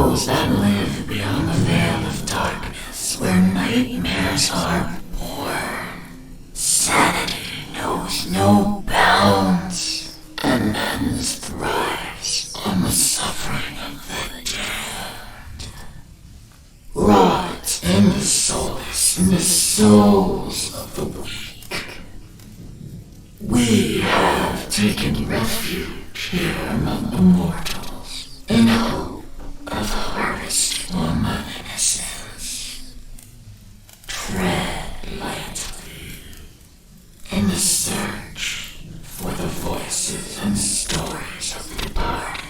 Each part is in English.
those that live beyond the veil of darkness where nightmares are born. Sanity knows no bounds, and men's thrives on the suffering of the dead. Rot in the solace in the souls of the weak. We have taken refuge here among the mortals in hope of harvest for my innocence. Tread lightly in the search for the voices and stories of the departed.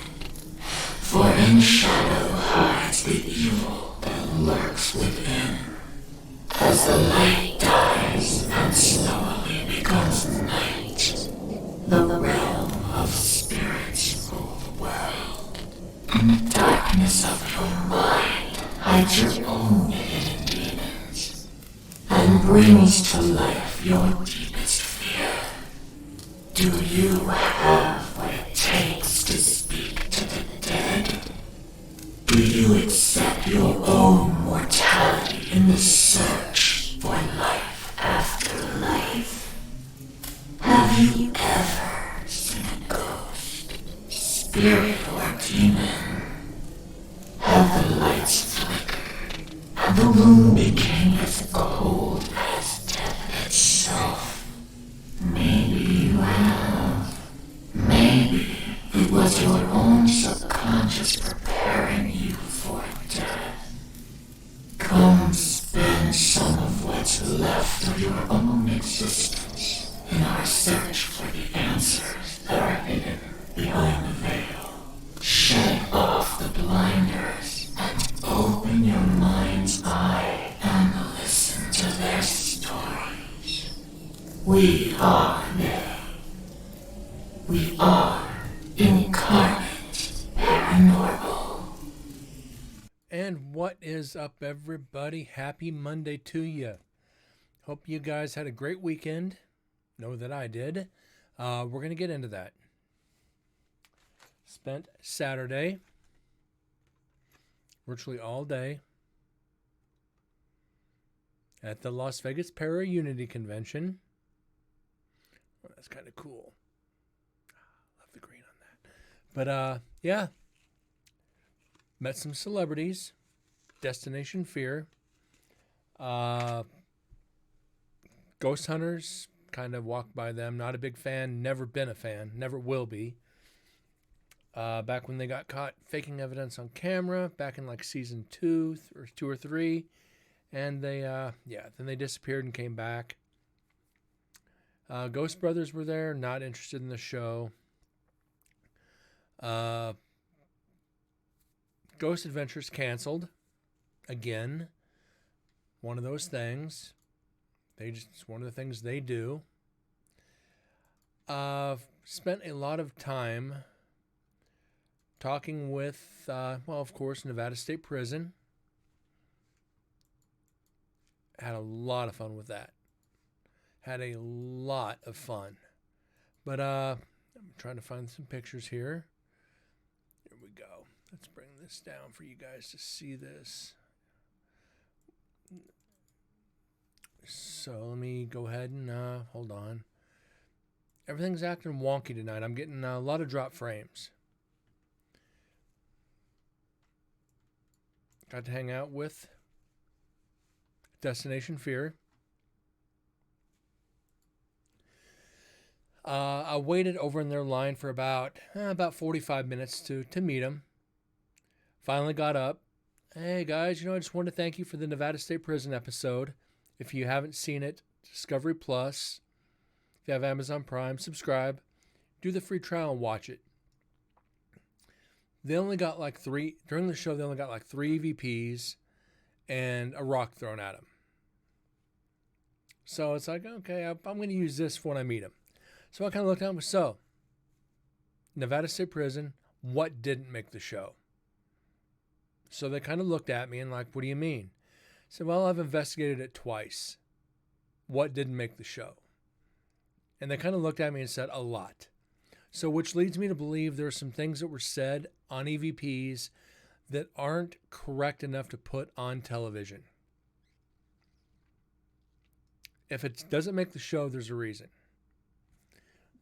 For in shadow hides the evil that lurks within. As the light dies and slowly becomes night, the realm of spirits rule the world. In the darkness of your mind hides your own hidden demons, and brings to life your deepest fear. Do you have what it takes to speak to the dead? Do you accept your own mortality in the search for life after life? Have you ever seen a ghost, spirit, or demon? Have the lights flickered and the room became as cold as death itself? Maybe you have. Maybe it was your own subconscious preparing you for death. Come spend some of what's left of your own existence in our search for the answers that are hidden behind the veil. Shed off the blinders and open your mind's eye and listen to their stories. We are they. We are Incarnate Paranormal. And what is up, everybody? Happy Monday to you. Hope you guys had a great weekend. Know that I did. We're going to get into that. Spent Saturday, virtually all day, at the Las Vegas Para Unity Convention. Oh, that's kind of cool. Love the green on that. But, yeah. Met some celebrities. Destination Fear. Ghost Hunters. Kind of walked by them. Not a big fan. Never been a fan. Never will be. Back when they got caught faking evidence on camera. Back in like season 2 or 2 or 3. And they, then they disappeared and came back. Ghost Brothers were there. Not interested in the show. Ghost Adventures canceled again. One of those things. It's one of the things they do. Spent a lot of time talking with, of course, Nevada State Prison. Had a lot of fun with that. Had a lot of fun. But I'm trying to find some pictures here. Here we go. Let's bring this down for you guys to see this. So let me go ahead and hold on. Everything's acting wonky tonight. I'm getting a lot of drop frames. Got to hang out with Destination Fear. I waited over in their line for about 45 minutes to meet them. Finally got up. Hey guys, I just wanted to thank you for the Nevada State Prison episode. If you haven't seen it, Discovery Plus. If you have Amazon Prime, subscribe. Do the free trial and watch it. They only got like 3, during the show, they only got like 3 EVPs and a rock thrown at them. So it's like, okay, I'm going to use this for when I meet them. So I kind of looked at them. So, Nevada State Prison, what didn't make the show? So they kind of looked at me and like, what do you mean? I said, well, I've investigated it twice. What didn't make the show? And they kind of looked at me and said, a lot. So which leads me to believe there are some things that were said on EVPs that aren't correct enough to put on television. If it doesn't make the show, there's a reason.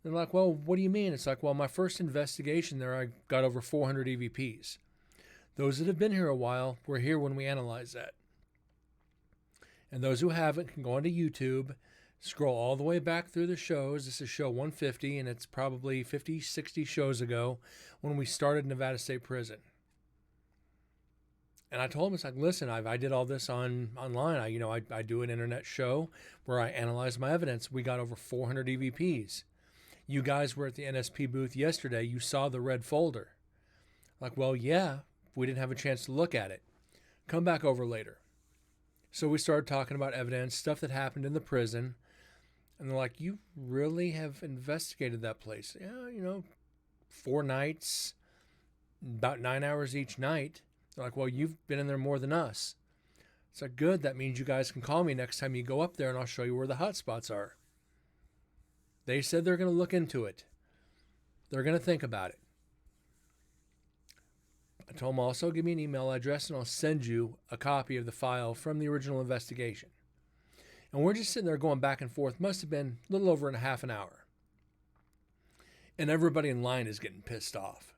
They're like, well, what do you mean? It's like, well, my first investigation there, I got over 400 EVPs. Those that have been here a while were here when we analyzed that. And those who haven't can go onto YouTube, scroll all the way back through the shows. This is show 150, and it's probably 50, 60 shows ago when we started Nevada State Prison. And I told him, it's like, listen, I did all this online. I do an internet show where I analyze my evidence. We got over 400 EVPs. You guys were at the NSP booth yesterday. You saw the red folder. Like, well, yeah, we didn't have a chance to look at it. Come back over later. So we started talking about evidence, stuff that happened in the prison. And they're like, you really have investigated that place? Yeah, 4 nights, about 9 hours each night. They're like, well, you've been in there more than us. It's like, good. That means you guys can call me next time you go up there and I'll show you where the hot spots are. They said they're going to look into it. They're going to think about it. I told them also, give me an email address and I'll send you a copy of the file from the original investigation. And we're just sitting there going back and forth. Must have been a little over a half an hour. And everybody in line is getting pissed off.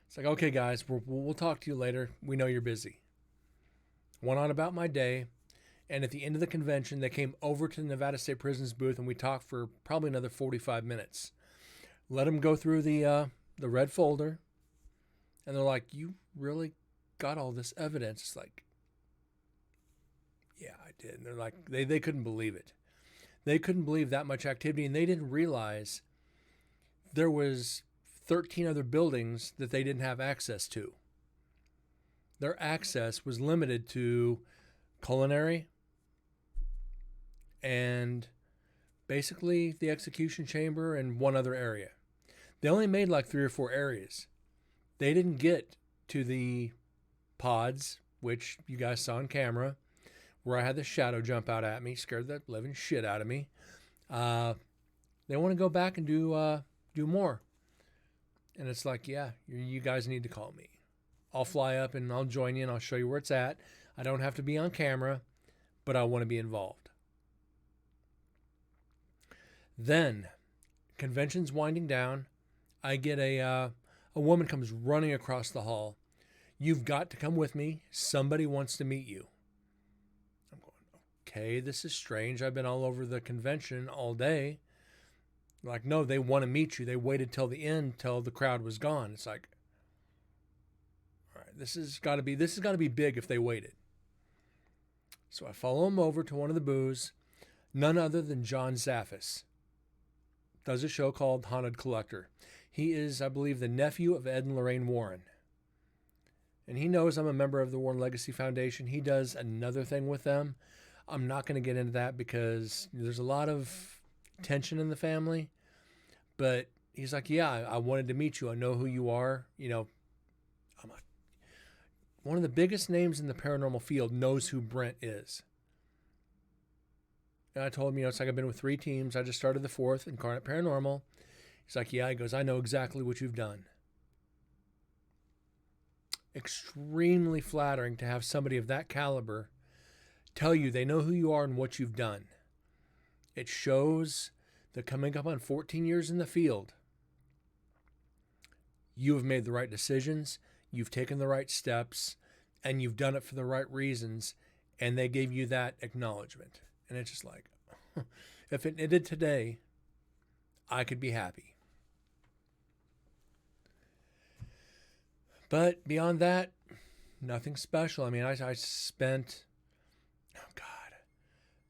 It's like, okay, guys, we'll talk to you later. We know you're busy. Went on about my day. And at the end of the convention, they came over to the Nevada State Prison's booth and we talked for probably another 45 minutes. Let them go through the red folder. And they're like, you really got all this evidence? It's like, yeah, I did. And they're like, they couldn't believe it. They couldn't believe that much activity. And they didn't realize there was 13 other buildings that they didn't have access to. Their access was limited to culinary and basically the execution chamber and one other area. They only made like 3 or 4 areas. They didn't get to the pods, which you guys saw on camera, where I had the shadow jump out at me, scared the living shit out of me. They want to go back and do more. And it's like, yeah, you guys need to call me. I'll fly up and I'll join you and I'll show you where it's at. I don't have to be on camera, but I want to be involved. Then, convention's winding down. I get a woman comes running across the hall. You've got to come with me. Somebody wants to meet you. I'm going, okay, this is strange. I've been all over the convention all day. Like, no, they want to meet you. They waited till the end, till the crowd was gone. It's like, all right, this has got to be big if they waited. So I follow them over to one of the booths, none other than John Zaffis. Does a show called Haunted Collector. He is, I believe, the nephew of Ed and Lorraine Warren. And he knows I'm a member of the Warren Legacy Foundation. He does another thing with them. I'm not going to get into that because there's a lot of tension in the family. But he's like, yeah, I wanted to meet you. I know who you are. One of the biggest names in the paranormal field knows who Brent is. And I told him, it's like I've been with 3 teams. I just started the 4th, Incarnate Paranormal. He's like, yeah. He goes, I know exactly what you've done. Extremely flattering to have somebody of that caliber tell you they know who you are and what you've done. It shows that coming up on 14 years in the field, you have made the right decisions, you've taken the right steps, and you've done it for the right reasons, and they gave you that acknowledgement. And it's just like, if it ended today, I could be happy. But beyond that, nothing special. I mean, I spent,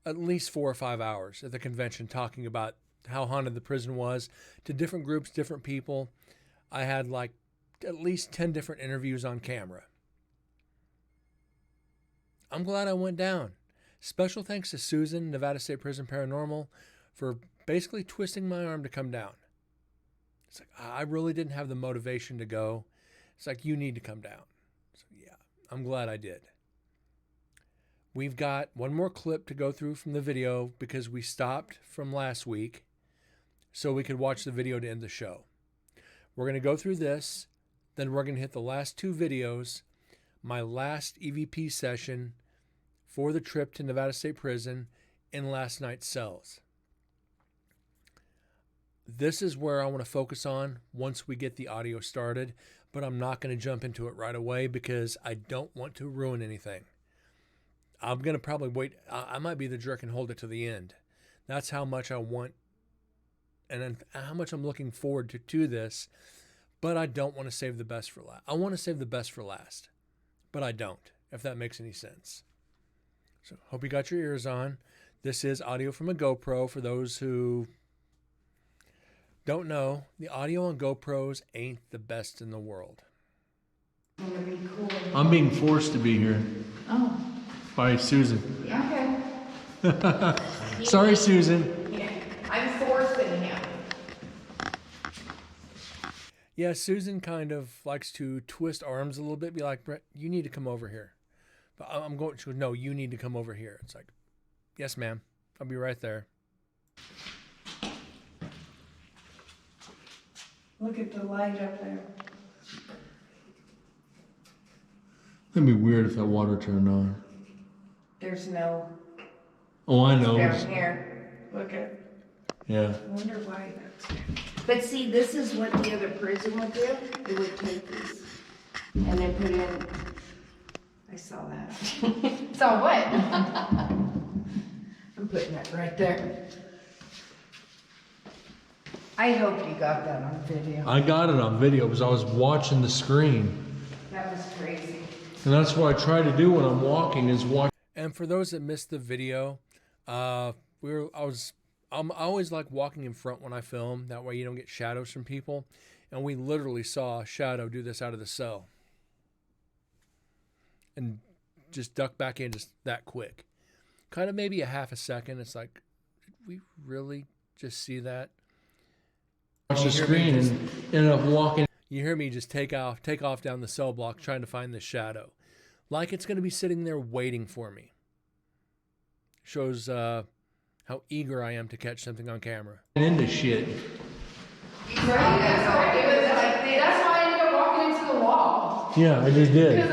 at least 4 or 5 hours at the convention talking about how haunted the prison was to different groups, different people. I had like at least 10 different interviews on camera. I'm glad I went down. Special thanks to Susan, Nevada State Prison Paranormal, for basically twisting my arm to come down. It's like, I really didn't have the motivation to go. It's like, you need to come down. So yeah, I'm glad I did. We've got one more clip to go through from the video because we stopped from last week so we could watch the video to end the show. We're going to go through this, then we're going to hit the last 2 videos, my last EVP session for the trip to Nevada State Prison in last night's cells. This is where I want to focus on once we get the audio started, but I'm not going to jump into it right away because I don't want to ruin anything. I'm going to probably wait. I might be the jerk and hold it to the end. That's how much I want and how much I'm looking forward to this, but I don't want to save the best for last. I want to save the best for last, but I don't, if that makes any sense. So hope you got your ears on. This is audio from a GoPro. For those who don't know, the audio on GoPros ain't the best in the world. I'm being forced to be here. Oh. By Susan. Okay. Sorry, Susan. Yeah. I'm forcing him. Yeah, Susan kind of likes to twist arms a little bit, be like, Brett, you need to come over here. But I'm going to, no, you need to come over here. It's like, yes, ma'am. I'll be right there. Look at the light up there. That'd be weird if that water turned on. There's no Oh, I know. down here. Look at. Yeah. I wonder why that's. But see, this is what the other prison would do. It would take these and then put in. I saw that. Saw what? I'm putting that right there. I hope you got that on video. I got it on video because I was watching the screen. That was crazy. And that's what I try to do when I'm walking is watch. And for those that missed the video, I always like walking in front when I film. That way you don't get shadows from people. And we literally saw a shadow do this out of the cell. And just duck back in just that quick. Kind of maybe a half a second. It's like, did we really just see that? Watch the screen and ended up walking. You hear me just take off down the cell block trying to find this shadow. Like it's going to be sitting there waiting for me. Shows how eager I am to catch something on camera. Into shit. That's why I ended up walking into the wall. Yeah, I just did.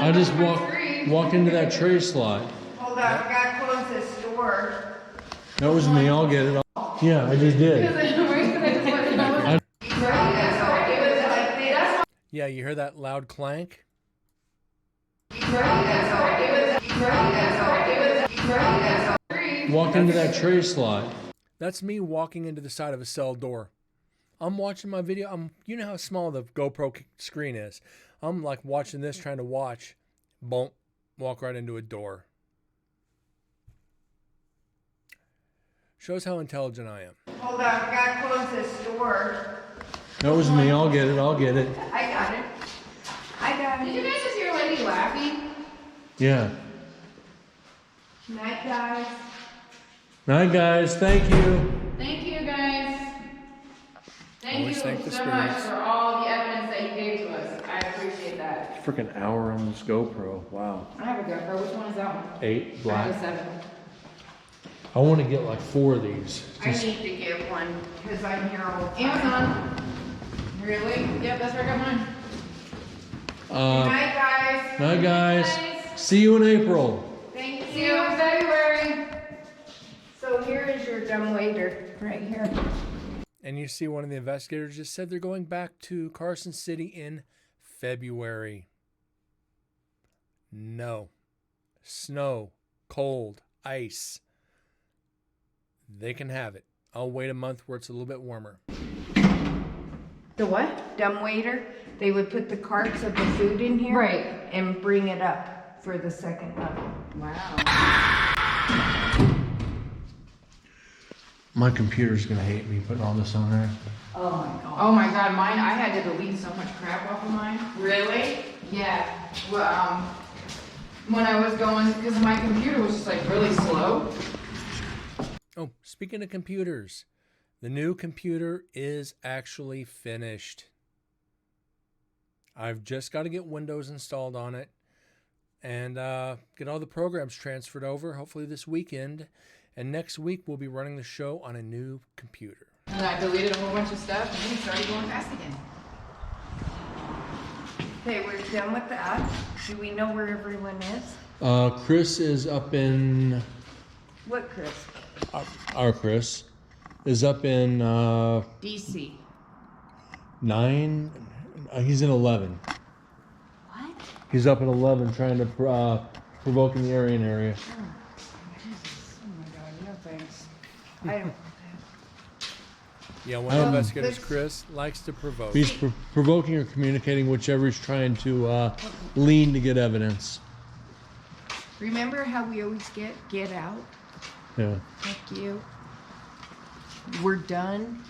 I just walked walked into that tray slot. Hold on, I gotta close this door. That was me. I'll get it. Yeah, I just did. Yeah, you hear that loud clank? Walk into that tray slot. That's me walking into the side of a cell door. I'm watching my video. You know how small the GoPro screen is. I'm like watching this, trying to watch. Boom, walk right into a door. Shows how intelligent I am. Hold on, I gotta close this door. That was me. I'll get it. I got it. Did you guys just hear a lady laughing? Yeah. Night, guys. Night, guys. Thank you. Thank you, guys. Thank Always you thank the so much spirits. for all the evidence that you gave to us. I appreciate that. Freaking hour on this GoPro. Wow. I have a GoPro. Which one is that one? 8 I have a black. 7. I want to get like 4 of these. I need to get one because I'm here all the time. Amazon. Really? Yep, that's where I got mine. Night, guys. Night, guys. See you in April. Thank you. See you in February. So here is your dumb waiter right here. And you see one of the investigators just said they're going back to Carson City in February. No. Snow, cold, ice. They can have it. I'll wait a month where it's a little bit warmer. The what? Dumb waiter. They would put the carts of the food in here. Right. And bring it up for the second level. Wow. My computer's going to hate me putting all this on there. Oh my god. Oh my god, mine, I had to delete so much crap off of mine. Really? Yeah. Well, when I was going, because my computer was just like really slow. Oh, speaking of computers, the new computer is actually finished. I've just got to get Windows installed on it and get all the programs transferred over, hopefully this weekend. And next week, we'll be running the show on a new computer. And I deleted a whole bunch of stuff and then it started going fast again. Okay, we're done with that. Do we know where everyone is? Chris is up in... What, Chris? Our Chris is up in DC. 9. He's in 11. What? He's up in 11 trying to provoke in the Aryan area. Oh my God, no thanks. I don't. Yeah, one of the Um, investigators, this- Chris, likes to provoke. He's provoking or communicating, whichever he's trying to lean to get evidence. Remember how we always get out? Yeah. Thank you. We're done.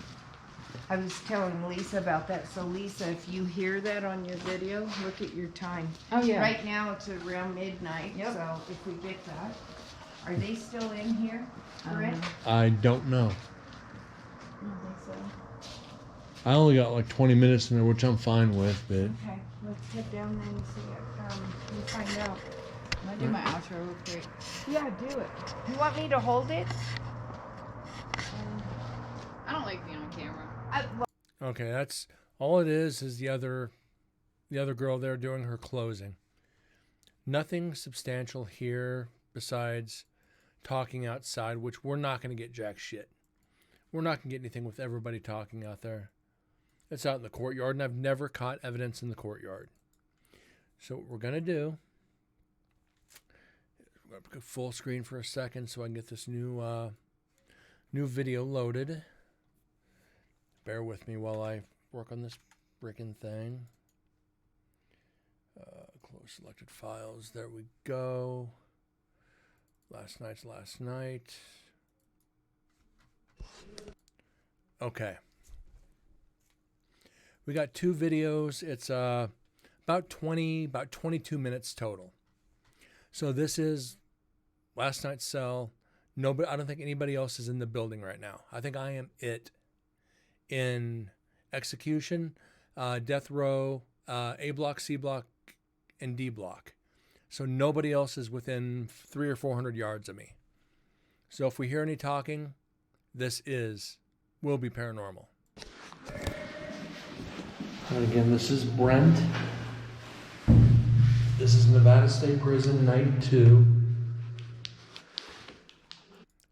I was telling Lisa about that. So Lisa, if you hear that on your video, look at your time. Oh, yeah. Right now it's around midnight. Yep. So if we get that, are they still in here? Correct? I don't know. I don't think so. I only got like 20 minutes in there, which I'm fine with, but Okay, let's get down there and see it. We'll find out. I'm gonna do my outro real quick. Yeah, do it. You want me to hold it? I don't like being on camera. okay, that's all it is the other girl there doing her closing. Nothing substantial here besides talking outside, which we're not going to get jack shit. We're not going to get anything with everybody talking out there. It's out in the courtyard, and I've never caught evidence in the courtyard. So what we're going to do, I'm going to put full screen for a second so I can get this new video loaded. Bear with me while I work on this freaking thing. Close selected files. There we go. Last night. Okay. We got 2 videos. It's about 22 minutes total. So this is last night's cell. Nobody, I don't think anybody else is in the building right now. I think I am it in execution, death row, A block, C block, and D block. So nobody else is within 300 or 400 yards of me. So if we hear any talking, will be paranormal. And again, this is Brent. This is Nevada State Prison, night 2.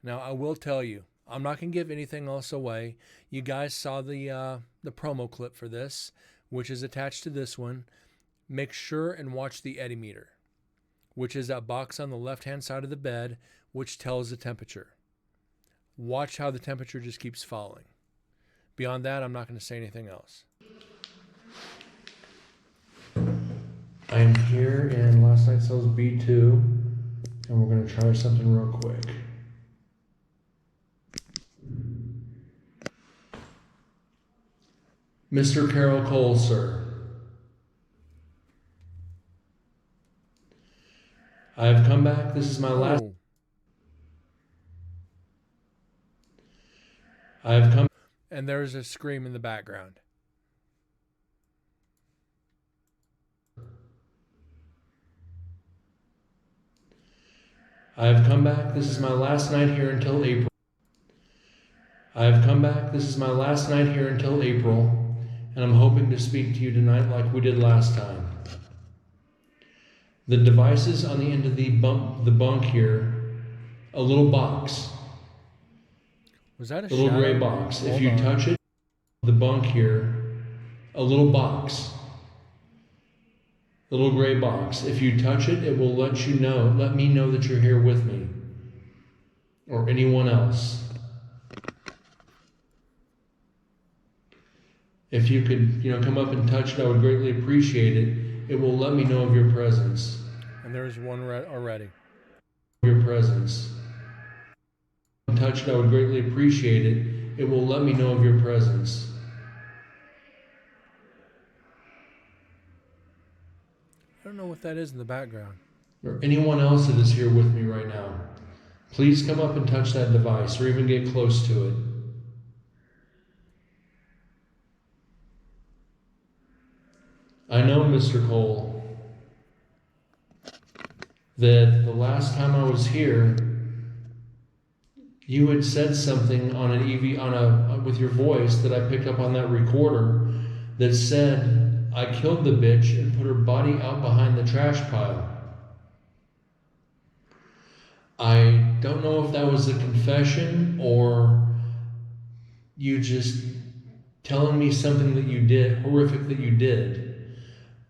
Now, I will tell you, I'm not going to give anything else away. You guys saw the promo clip for this, which is attached to this one. Make sure and watch the eddy meter, which is that box on the left-hand side of the bed, which tells the temperature. Watch how the temperature just keeps falling. Beyond that, I'm not going to say anything else. I am here in last night's cells B2, and we're going to try something real quick. Mr. Carol Cole, sir. I have come back. This is my last. I have come. And there's a scream in the background. I have come back. This is my last night here until April. I have come back. This is my last night here until April, and I'm hoping to speak to you tonight like we did last time. The devices on the end of the bunk here, a little box. Was that a little gray box? If you touch it, the bunk here, a little box. The little gray box. If you touch it, it will let me know that you're here with me. Or anyone else. If you could, come up and touch it, I would greatly appreciate it. It will let me know of your presence. And there's one already. Your presence. Touch it, I would greatly appreciate it. It will let me know of your presence. I don't know what that is in the background. Or anyone else that is here with me right now. Please come up and touch that device or even get close to it. I know, Mr. Cole, that the last time I was here, you had said something on with your voice that I picked up on that recorder that said I killed the bitch and put her body out behind the trash pile. I don't know if that was a confession or you just telling me something that you did, horrific that you did.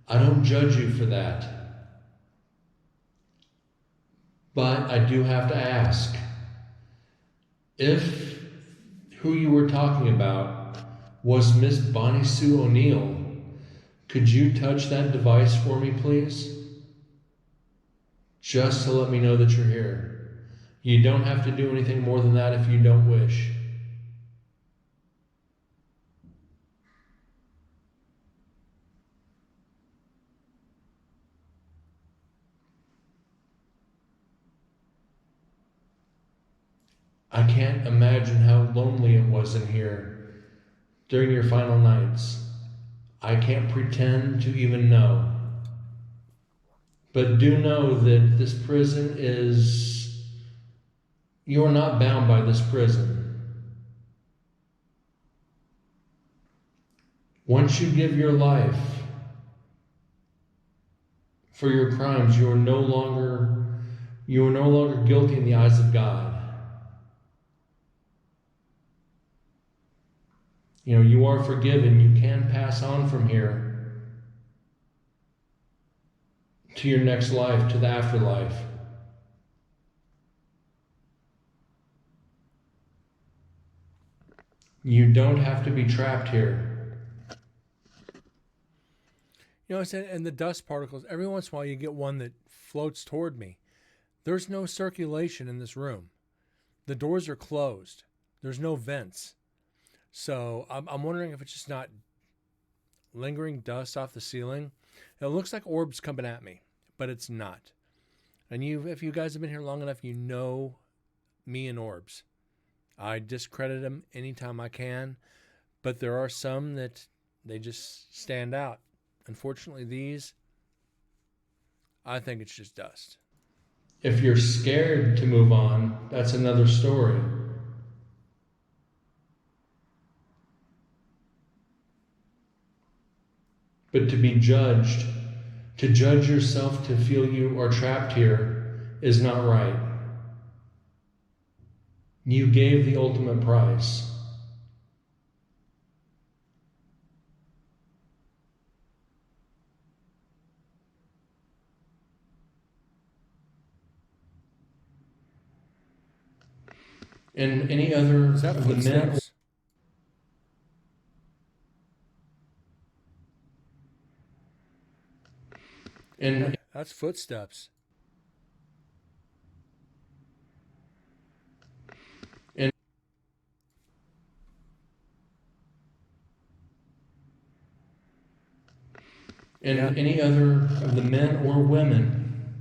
I don't judge you for that. But I do have to ask, if who you were talking about was Miss Bonnie Sue O'Neill, could you touch that device for me, please? Just to let me know that you're here. You don't have to do anything more than that if you don't wish. I can't imagine how lonely it was in here during your final nights. I can't pretend to even know. But do know that this prison is... You're not bound by this prison. Once you give your life for your crimes, you are no longer guilty in the eyes of God. You know, you are forgiven. You can pass on from here to your next life, to the afterlife. You don't have to be trapped here. You know, I said, and the dust particles, every once in a while you get one that floats toward me. There's no circulation in this room. The doors are closed. There's no vents. So I'm wondering if it's just not lingering dust off the ceiling. It looks like orbs coming at me, but it's not. And if you guys have been here long enough, you know me and orbs. I discredit them anytime I can, but there are some that they just stand out. Unfortunately, these, I think it's just dust. If you're scared to move on, that's another story. But to be judged, to judge yourself to feel you are trapped here is not right. You gave the ultimate price. And any other Is that of the men? footsteps? And That's footsteps. any other of the men or women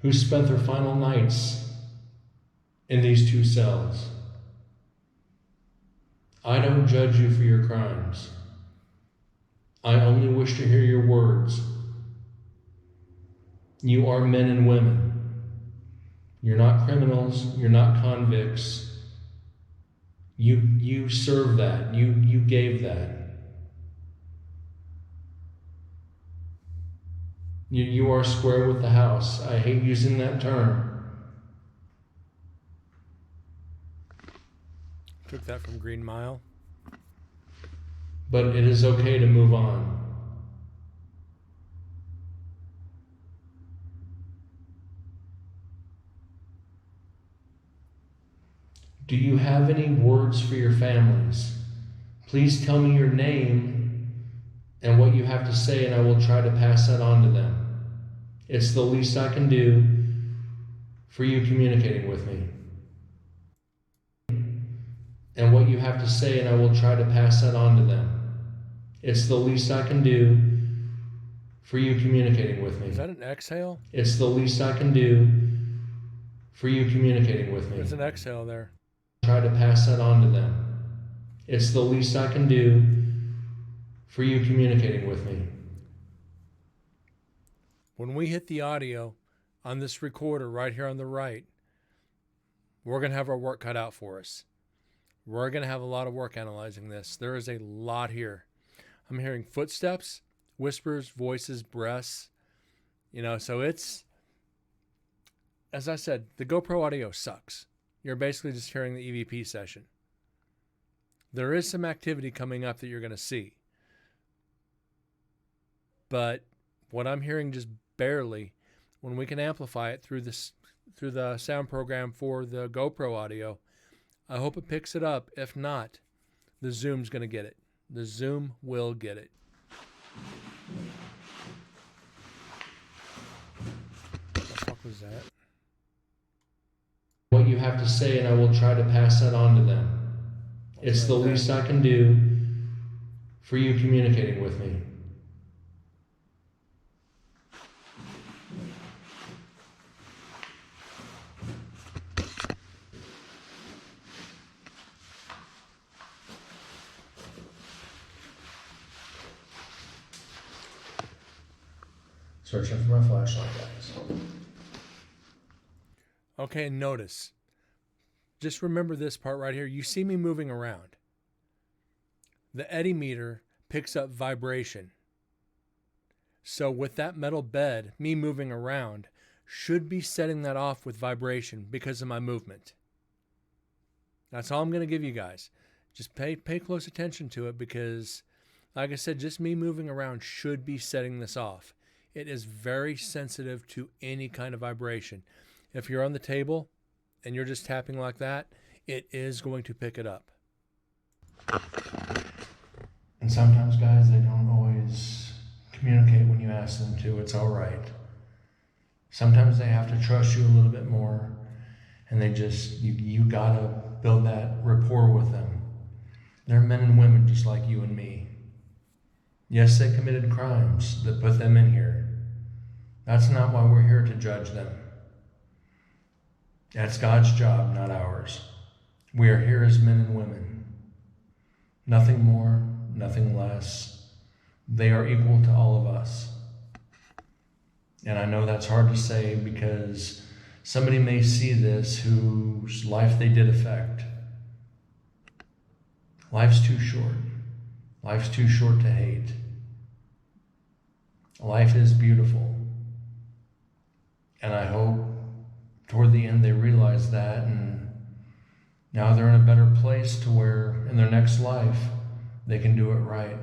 who spent their final nights in these two cells. I don't judge you for your crimes. I only wish to hear your words. You are men and women. You're not criminals. You're not convicts. You serve that. You gave that. You are square with the house. I hate using that term. Took that from Green Mile. But it is okay to move on. Do you have any words for your families? Please tell me your name and what you have to say, and I will try to pass that on to them. It's the least I can do for you communicating with me. And what you have to say, and I will try to pass that on to them. It's the least I can do for you communicating with me. Is that an exhale? It's the least I can do for you communicating with me. There's an exhale there. Try to pass that on to them. It's the least I can do for you communicating with me. When we hit the audio on this recorder right here on the right, we're going to have our work cut out for us. We're going to have a lot of work analyzing this. There is a lot here. I'm hearing footsteps, whispers, voices, breaths. So it's, as I said, the GoPro audio sucks. You're basically just hearing the EVP session. There is some activity coming up that you're going to see. But what I'm hearing just barely, when we can amplify it through the sound program for the GoPro audio, I hope it picks it up. If not, the Zoom's going to get it. The Zoom will get it. What the fuck was that? What you have to say, and I will try to pass that on to them. It's the least I can do for you communicating with me. Searching for my flashlight, guys. Okay, notice. Just remember this part right here. You see me moving around. The eddy meter picks up vibration. So with that metal bed, me moving around should be setting that off with vibration because of my movement. That's all I'm going to give you guys. Just pay close attention to it because, like I said, just me moving around should be setting this off. It is very sensitive to any kind of vibration. If you're on the table and you're just tapping like that, it is going to pick it up. And sometimes, guys, they don't always communicate when you ask them to. It's all right. Sometimes they have to trust you a little bit more, and they just, you gotta build that rapport with them. They're men and women just like you and me. Yes, they committed crimes that put them in here. That's not why we're here to judge them. That's God's job, not ours. We are here as men and women. Nothing more, nothing less. They are equal to all of us. And I know that's hard to say because somebody may see this whose life they did affect. Life's too short. Life's too short to hate. Life is beautiful. And I hope toward the end they realize that, and now they're in a better place to where in their next life they can do it right.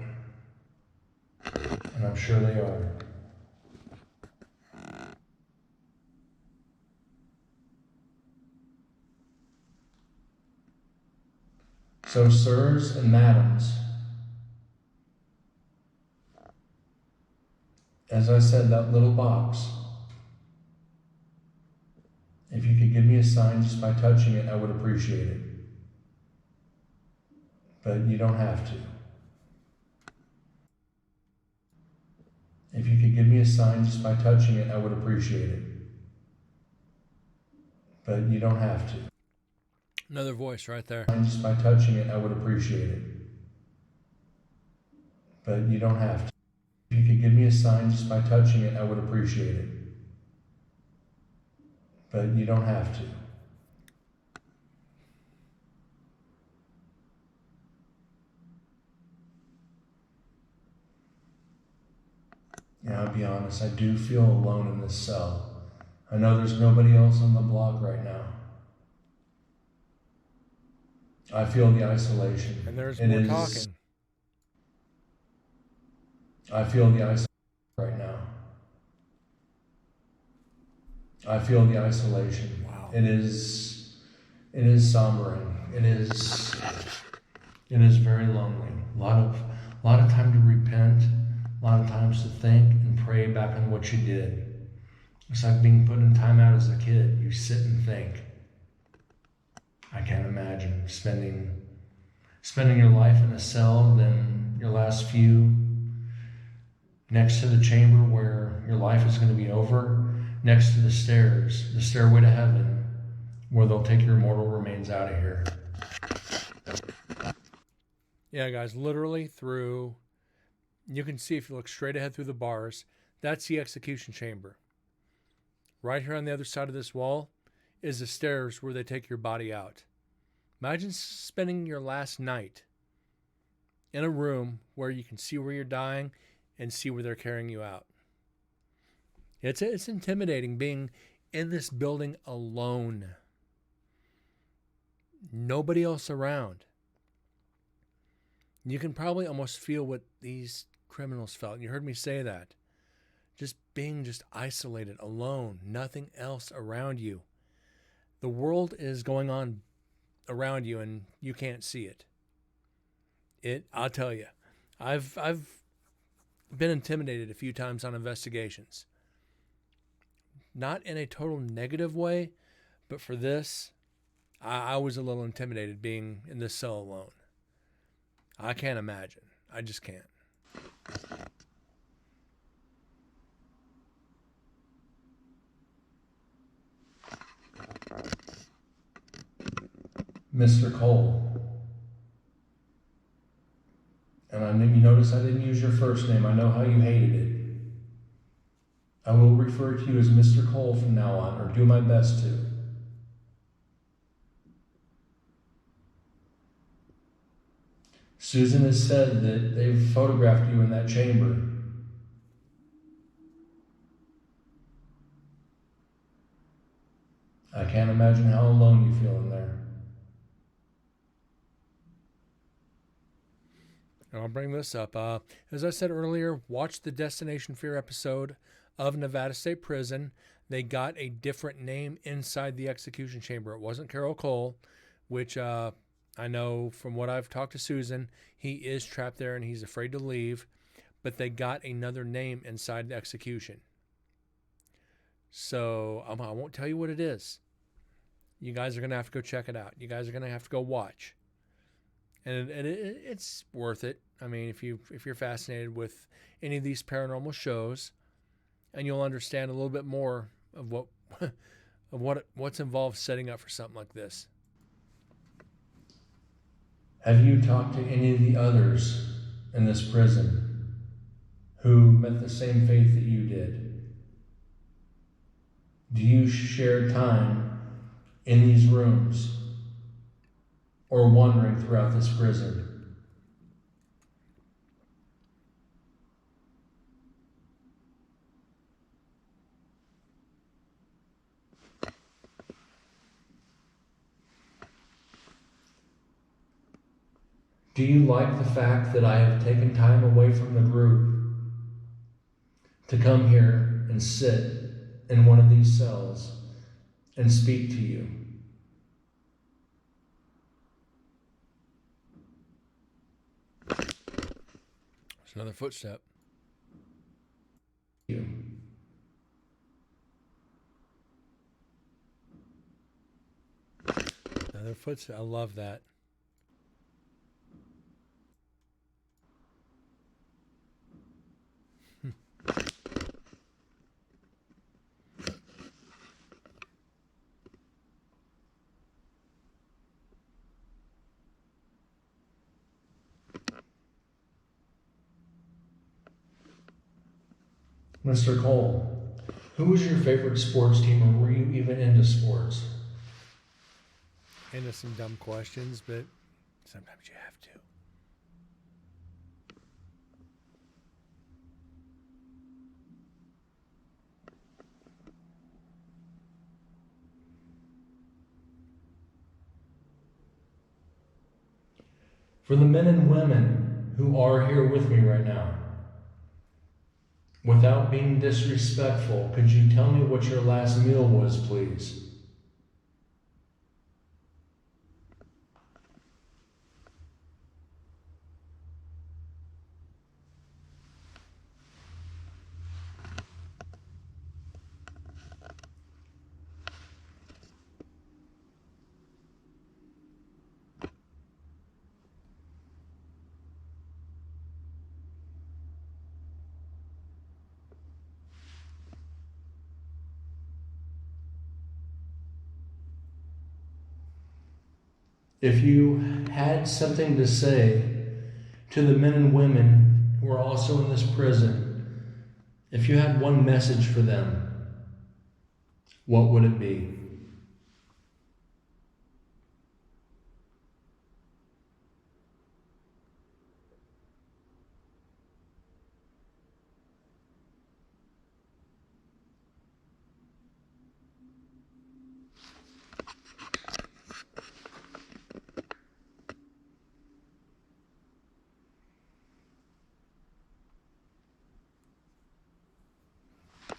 And I'm sure they are. So, sirs and madams, as I said, that little box, if you could give me a sign just by touching it, I would appreciate it. But you don't have to. If you could give me a sign just by touching it, I would appreciate it. But you don't have to. Another voice right there. Just by touching it, I would appreciate it. But you don't have to. If you could give me a sign just by touching it, I would appreciate it. But you don't have to. Yeah, I'll be honest, I do feel alone in this cell. I know there's nobody else on the block right now. I feel the isolation. And there's more talking. I feel the isolation right now. I feel the isolation. Wow. It is sombering. It is very lonely. A lot of time to repent, a lot of times to think and pray back on what you did. It's like being put in time out as a kid. You sit and think. I can't imagine spending your life in a cell, then your last few next to the chamber where your life is going to be over, next to the stairs, the stairway to heaven, where they'll take your mortal remains out of here. Yeah, guys, literally through, you can see if you look straight ahead through the bars, that's the execution chamber. Right here on the other side of this wall is the stairs where they take your body out. Imagine spending your last night in a room where you can see where you're dying and see where they're carrying you out. It's intimidating being in this building alone. Nobody else around. You can probably almost feel what these criminals felt. And you heard me say that. Just being isolated, alone, nothing else around you. The world is going on around you and you can't see it. I'll tell you, I've been intimidated a few times on investigations. Not in a total negative way, but for this, I was a little intimidated being in this cell alone. I can't imagine. I just can't. Mr. Cole. And you notice I didn't use your first name. I know how you hated it. I will refer to you as Mr. Cole from now on, or do my best to. Susan has said that they've photographed you in that chamber. I can't imagine how alone you feel in there. And I'll bring this up. As I said earlier, watch the Destination Fear episode of Nevada State Prison. They got a different name inside the execution chamber. It wasn't Carol Cole, which I know from what I've talked to Susan, he is trapped there and he's afraid to leave. But they got another name inside the execution. So I won't tell you what it is. You guys are going to have to go check it out. You guys are going to have to go watch. And it's worth it. I mean, if you're fascinated with any of these paranormal shows, and you'll understand a little bit more of what's involved setting up for something like this. Have you talked to any of the others in this prison who met the same fate that you did? Do you share time in these rooms or wandering throughout this prison? Do you like the fact that I have taken time away from the group to come here and sit in one of these cells and speak to you? There's another footstep. Another footstep. I love that. Mr. Cole, who was your favorite sports team, or were you even into sports? Into some dumb questions, but sometimes you have to. For the men and women who are here with me right now, without being disrespectful, could you tell me what your last meal was, please? If you had something to say to the men and women who are also in this prison, if you had one message for them, what would it be?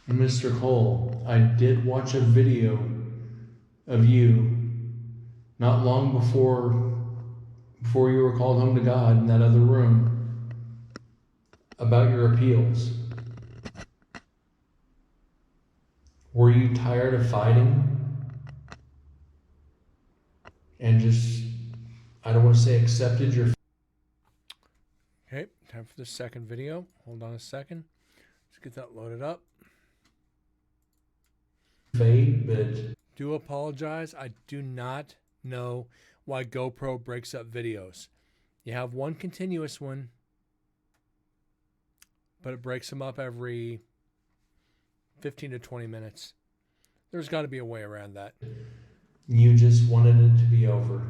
Mr. Cole, I did watch a video of you not long before you were called home to God in that other room about your appeals. Were you tired of fighting? And just, I don't want to say accepted your Okay, time for the second video. Hold on a second. Let's get that loaded up. fate, but Do apologize. I do not know why GoPro breaks up videos. You have one continuous one, but it breaks them up every 15 to 20 minutes. There's got to be a way around that. you just wanted it to be over.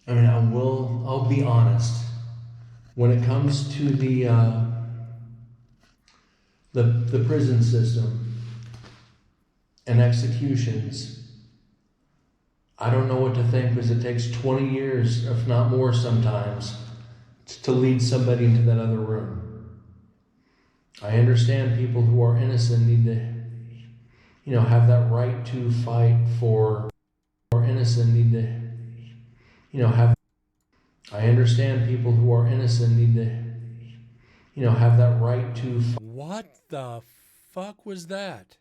I mean, I'll be honest. When it comes to the prison system and executions, I don't know what to think, because it takes 20 years, if not more sometimes, to lead somebody into that other room. I understand people who are innocent need to, have that right to fight for, or innocent need to, have. I understand people who are innocent need to, have that right to fight. What the fuck was that?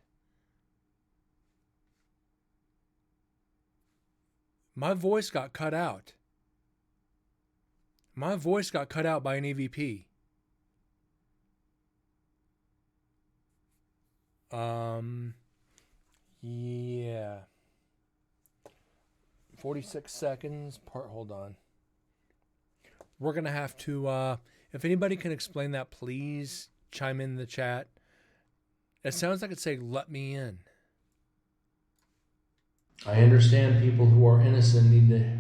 My voice got cut out. My voice got cut out by an EVP. Yeah. 46 seconds. Hold on. We're going to have to, if anybody can explain that, please chime in the chat. It sounds like it's saying, let me in. I understand people who are innocent need to.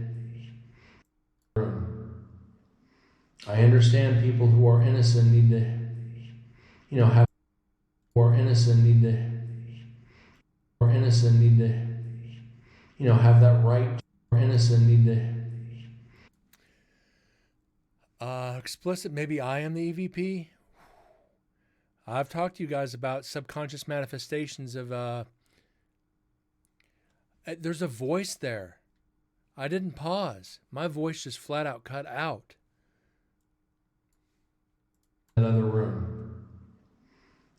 I understand people who are innocent need to, have. Who are innocent need to. Or innocent need to, have that right. Or innocent need to. Explicit, maybe I am the EVP. I've talked to you guys about subconscious manifestations of, there's a voice there. I didn't pause. My voice just flat out cut out. Another room.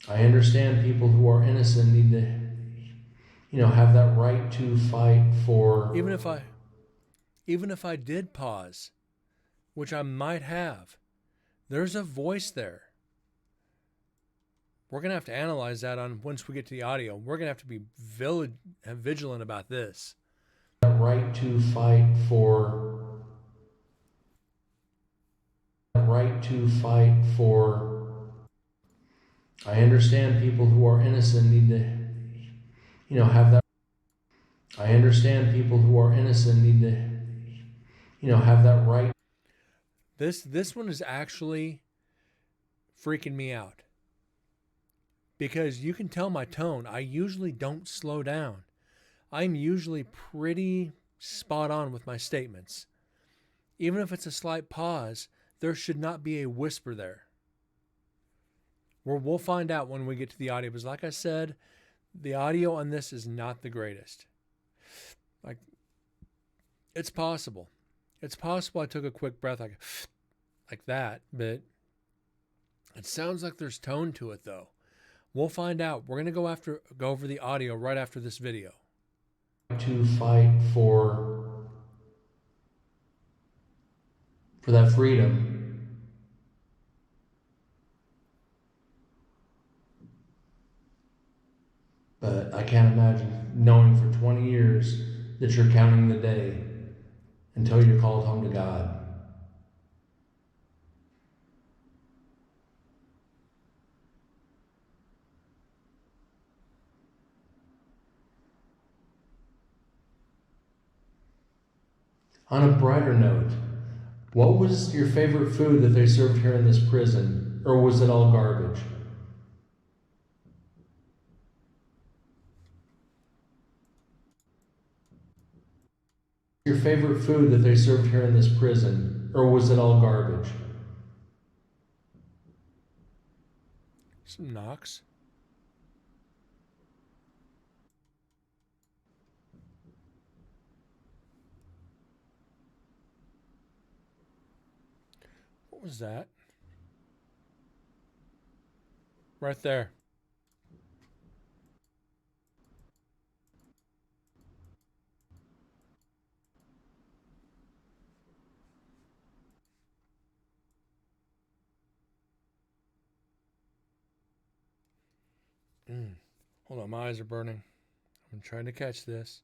I understand people who are innocent need to, have that right to fight for. Even if I did pause, which I might have, there's a voice there. We're going to have to analyze that once we get to the audio. We're going to have to be vigilant about this. That right to fight for. That right to fight for. I understand people who are innocent need to, have that. I understand people who are innocent need to, have that right. This one is actually freaking me out. Because you can tell my tone. I usually don't slow down. I'm usually pretty spot on with my statements. Even if it's a slight pause, there should not be a whisper there. We'll find out when we get to the audio. Because like I said, the audio on this is not the greatest. Like, it's possible. It's possible I took a quick breath like that, but it sounds like there's tone to it though. We'll find out. We're going to go over the audio right after this video. To fight for that freedom. But I can't imagine knowing for 20 years that you're counting the day until you're called home to God. On a brighter note, what was your favorite food that they served here in this prison? Or was it all garbage? Your favorite food that they served here in this prison, or was it all garbage? Some knocks. What was that? Right there. Hold on, my eyes are burning. I'm trying to catch this.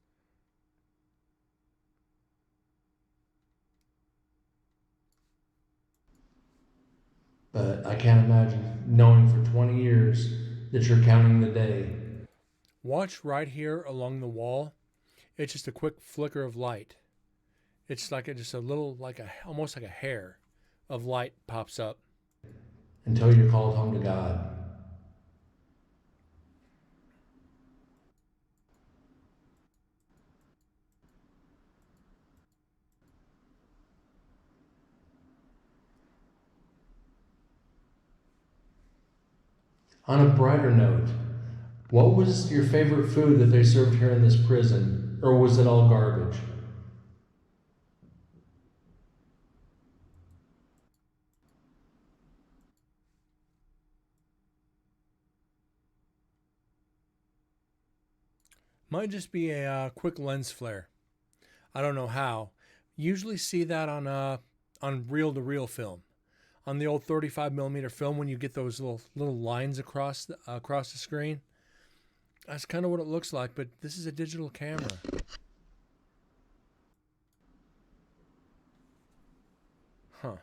But I can't imagine knowing for 20 years that you're counting the day. Watch right here along the wall. It's just a quick flicker of light. It's like just a little, almost like a hair of light pops up. Until you're called home to God. On a brighter note, what was your favorite food that they served here in this prison, or was it all garbage? Might just be a quick lens flare. I don't know how. Usually see that on reel-to-reel film, on the old 35 millimeter film when you get those little lines across the screen. That's kind of what it looks like, but this is a digital camera. Huh.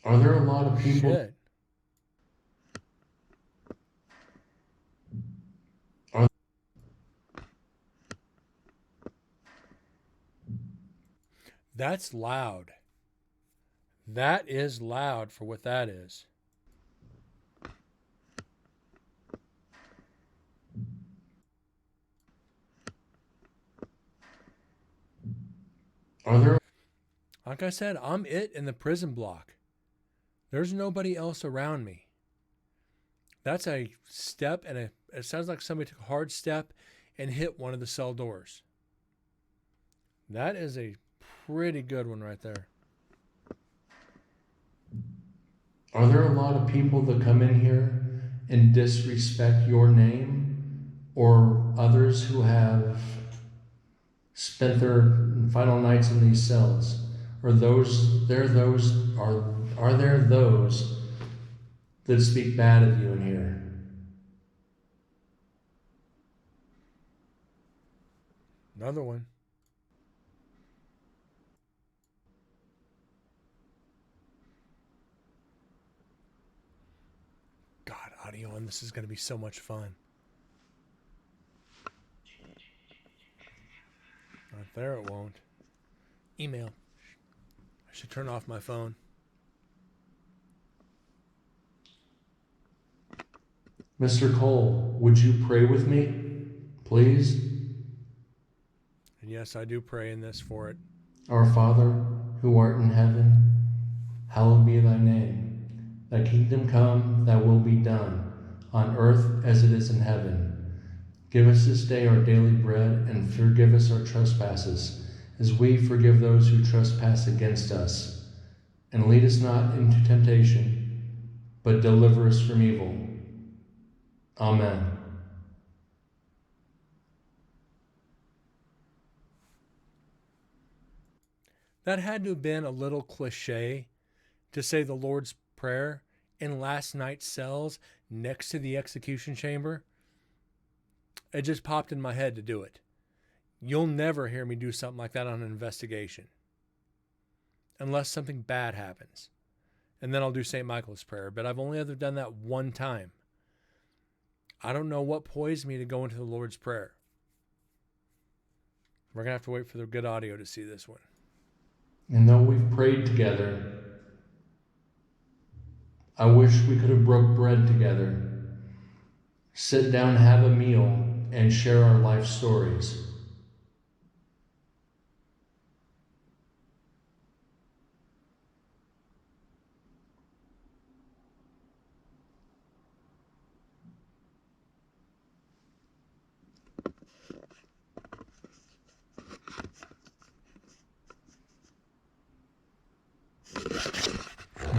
Are there a lot of people? Shit. Are- That's loud. That is loud for what that is. Are there? Like I said, I'm it in the prison block. There's nobody else around me. That's a step, and it sounds like somebody took a hard step and hit one of the cell doors. That is a pretty good one right there. Are there a lot of people that come in here and disrespect your name, or others who have spent their final nights in these cells? Are there those that speak bad of you in here? Another one. God, audio on this is going to be so much fun. Right there, it won't. Email. I should turn off my phone. Mr. Cole, would you pray with me, please? And yes, I do pray in this for it. Our Father, who art in heaven, hallowed be thy name. Thy kingdom come, thy will be done, on earth as it is in heaven. Give us this day our daily bread, and forgive us our trespasses, as we forgive those who trespass against us. And lead us not into temptation, but deliver us from evil. Amen. That had to have been a little cliche to say the Lord's Prayer in last night's cells next to the execution chamber. It just popped in my head to do it. You'll never hear me do something like that on an investigation. Unless something bad happens. And then I'll do St. Michael's Prayer. But I've only ever done that one time. I don't know what poised me to go into the Lord's Prayer. We're going to have to wait for the good audio to see this one. And though we've prayed together, I wish we could have broke bread together, sit down, have a meal, and share our life stories.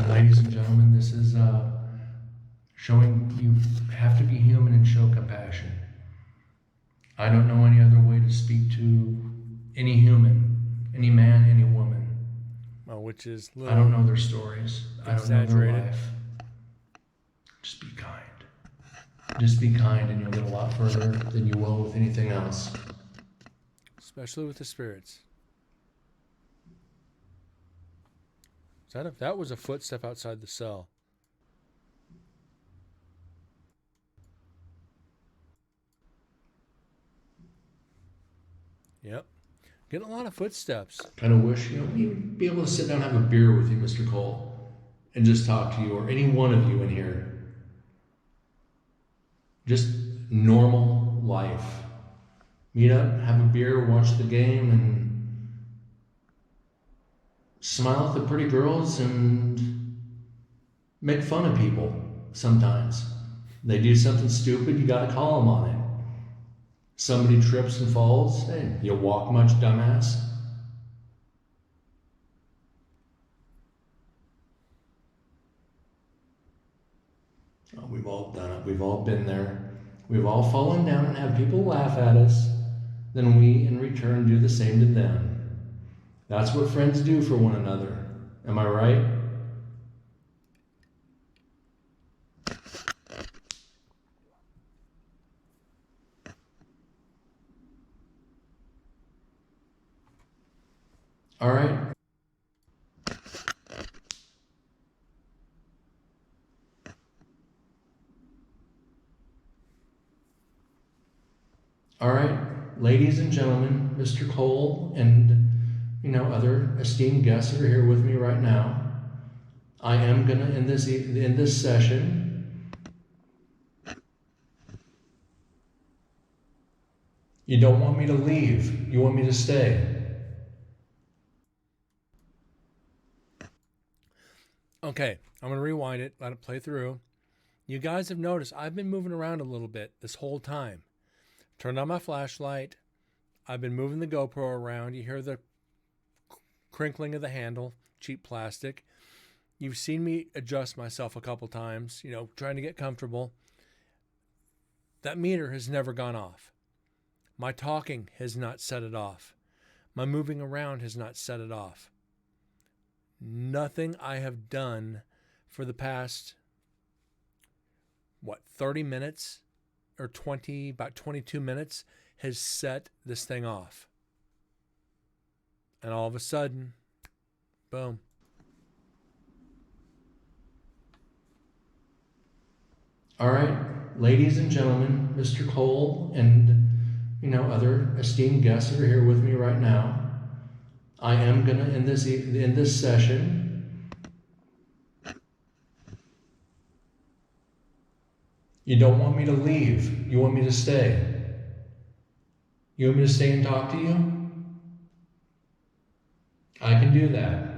Ladies and gentlemen, this is showing you have to be human and show compassion. I don't know any other way to speak to any human, any man, any woman. Which is I don't know their stories. I don't know their exaggerated. life. Just be kind. Just be kind and you'll get a lot further than you will with anything else. Especially with the spirits. That was a footstep outside the cell. Yep. Getting a lot of footsteps. Kind of wish, we'd be able to sit down and have a beer with you, Mr. Cole, and just talk to you, or any one of you in here. Just normal life. Meet up, have a beer, watch the game, and smile at the pretty girls and make fun of people sometimes. They do something stupid, you gotta call them on it. Somebody trips and falls, hey, you walk much, dumbass? Oh, we've all done it. We've all been there. We've all fallen down and had people laugh at us. Then we, in return, do the same to them. That's what friends do for one another. Am I right? All right. All right, ladies and gentlemen, Mr. Cole and other esteemed guests that are here with me right now. I am gonna end this session. You don't want me to leave. You want me to stay. Okay, I'm going to rewind it, let it play through. You guys have noticed I've been moving around a little bit this whole time. Turned on my flashlight. I've been moving the GoPro around. You hear the crinkling of the handle, cheap plastic. You've seen me adjust myself a couple times, trying to get comfortable. That meter has never gone off. My talking has not set it off. My moving around has not set it off. Nothing I have done for the past, 30 minutes or about 22 minutes has set this thing off. And all of a sudden, boom. All right, ladies and gentlemen, Mr. Cole and other esteemed guests that are here with me right now. I am gonna end this session. You don't want me to leave. You want me to stay. You want me to stay and talk to you? I can do that.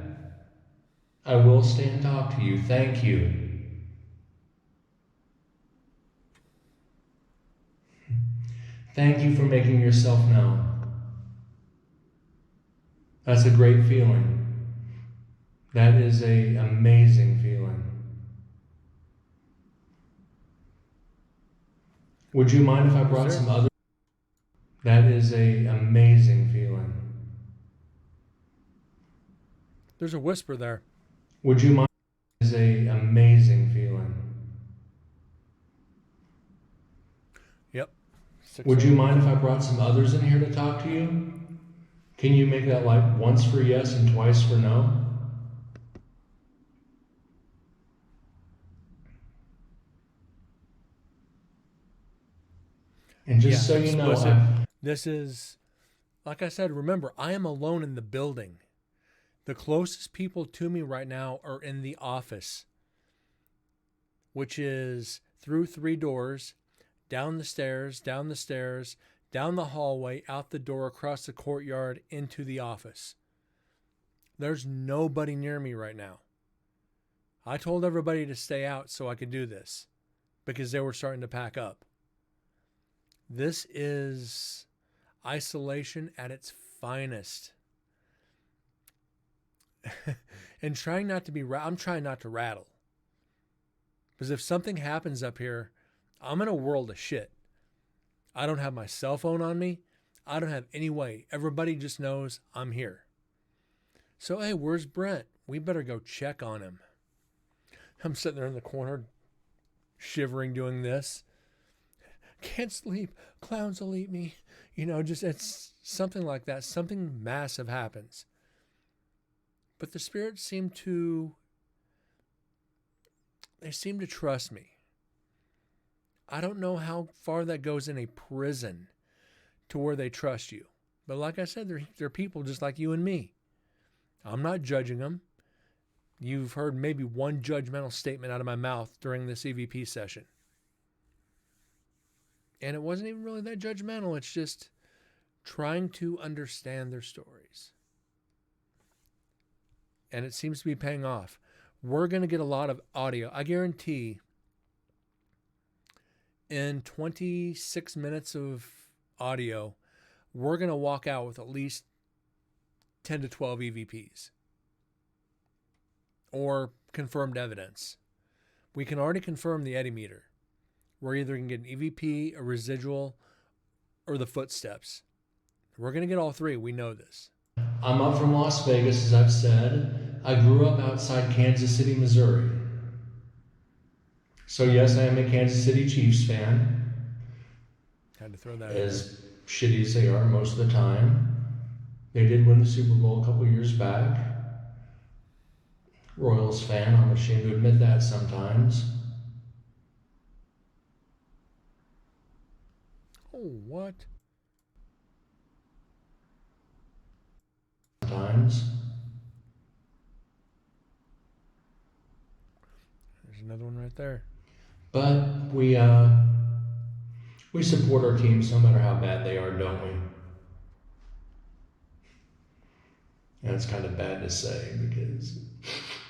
I will stay and talk to you. Thank you. Thank you for making yourself known. That's a great feeling. That is an amazing feeling. Would you mind if I brought some other? That is an amazing feeling. There's a whisper there. Would you mind? That is an amazing feeling. Yep. Would you mind if I brought some others in here to talk to you? Can you make that like once for yes and twice for no? And just so you know, this is, like I said, remember, I am alone in the building. The closest people to me right now are in the office, which is through 3 doors, down the stairs, down the hallway, out the door, across the courtyard, into the office. There's nobody near me right now. I told everybody to stay out so I could do this because they were starting to pack up. This is isolation at its finest. And trying not to be, I'm trying not to rattle. Because if something happens up here, I'm in a world of shit. I don't have my cell phone on me. I don't have any way. Everybody just knows I'm here. So, hey, where's Brent? We better go check on him. I'm sitting there in the corner, shivering, doing this. Can't sleep. Clowns will eat me. You know, just it's something like that. Something massive happens. But the spirits seem to trust me. I don't know how far that goes in a prison to where they trust you. But like I said, they're people just like you and me. I'm not judging them. You've heard maybe one judgmental statement out of my mouth during this EVP session. And it wasn't even really that judgmental. It's just trying to understand their stories. And it seems to be paying off. We're going to get a lot of audio. I guarantee in 26 minutes of audio, we're going to walk out with at least 10 to 12 EVPs or confirmed evidence. We can already confirm the eddy meter. We're either going to get an EVP, a residual, or the footsteps. We're going to get all 3. We know this. I'm up from Las Vegas, as I've said. I grew up outside Kansas City, Missouri. So yes, I am a Kansas City Chiefs fan. Had to throw that in as shitty as they are most of the time. They did win the Super Bowl a couple years back. Royals fan, I'm ashamed to admit that sometimes. Oh, what? Sometimes. There's another one right there. But we support our teams no matter how bad they are, don't we? And it's kind of bad to say because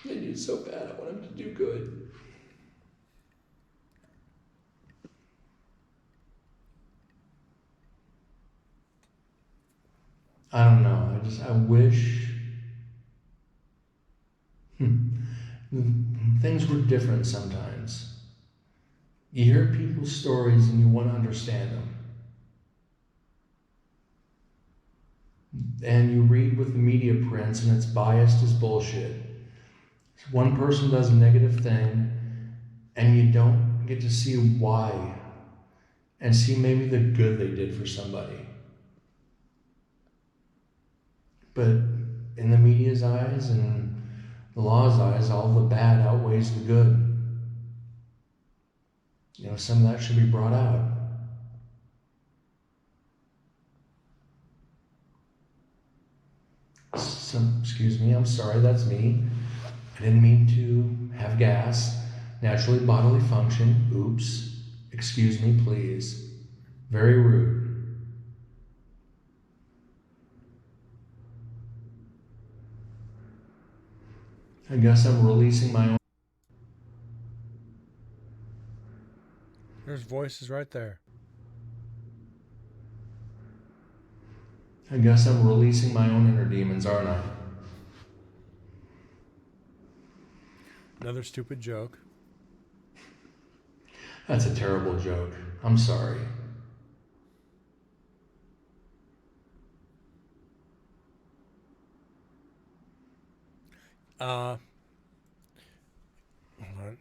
they do so bad. I want them to do good. I don't know. I wish things were different sometimes. You hear people's stories and you want to understand them. And you read what the media prints and it's biased as bullshit. One person does a negative thing and you don't get to see why and see maybe the good they did for somebody. But in the media's eyes and the law's eyes, all the bad outweighs the good. You know, some of that should be brought out. Excuse me, I'm sorry, that's me. I didn't mean to have gas. Naturally bodily function. Oops. Excuse me, please. Very rude. I guess I'm releasing my own. There's voices right there. I guess I'm releasing my own inner demons, aren't I? Another stupid joke. That's a terrible joke. I'm sorry. Hold on.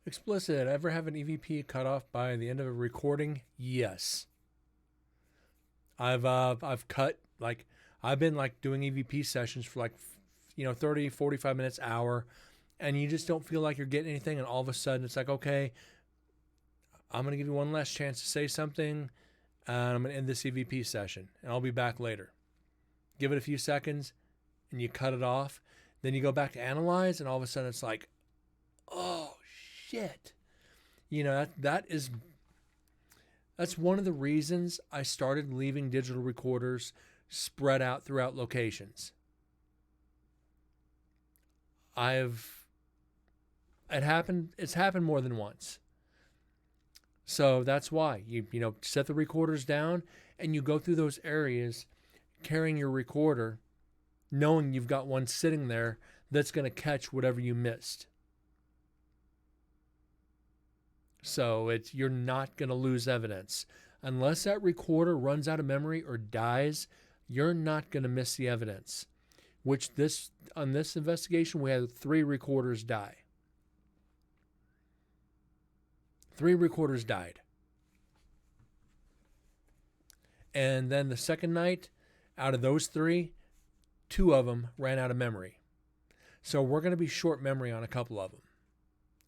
Explicit. Ever have an EVP cut off by the end of a recording? Yes. I've cut, like, I've been like doing EVP sessions for like, 30, 45 minutes, hour, and you just don't feel like you're getting anything, and all of a sudden it's like, okay, I'm going to give you one last chance to say something, and I'm going to end this EVP session, and I'll be back later. Give it a few seconds, and you cut it off. Then you go back to analyze, and all of a sudden it's like, oh, shit. You know, that's one of the reasons I started leaving digital recorders spread out throughout locations. It's happened more than once. So that's why you set the recorders down and you go through those areas carrying your recorder, knowing you've got one sitting there that's going to catch whatever you missed. So you're not going to lose evidence. Unless that recorder runs out of memory or dies, you're not going to miss the evidence. Which on this investigation, we had 3 recorders die. 3 recorders died. And then the second night, out of those 3, 2 of them ran out of memory. So we're going to be short memory on a couple of them.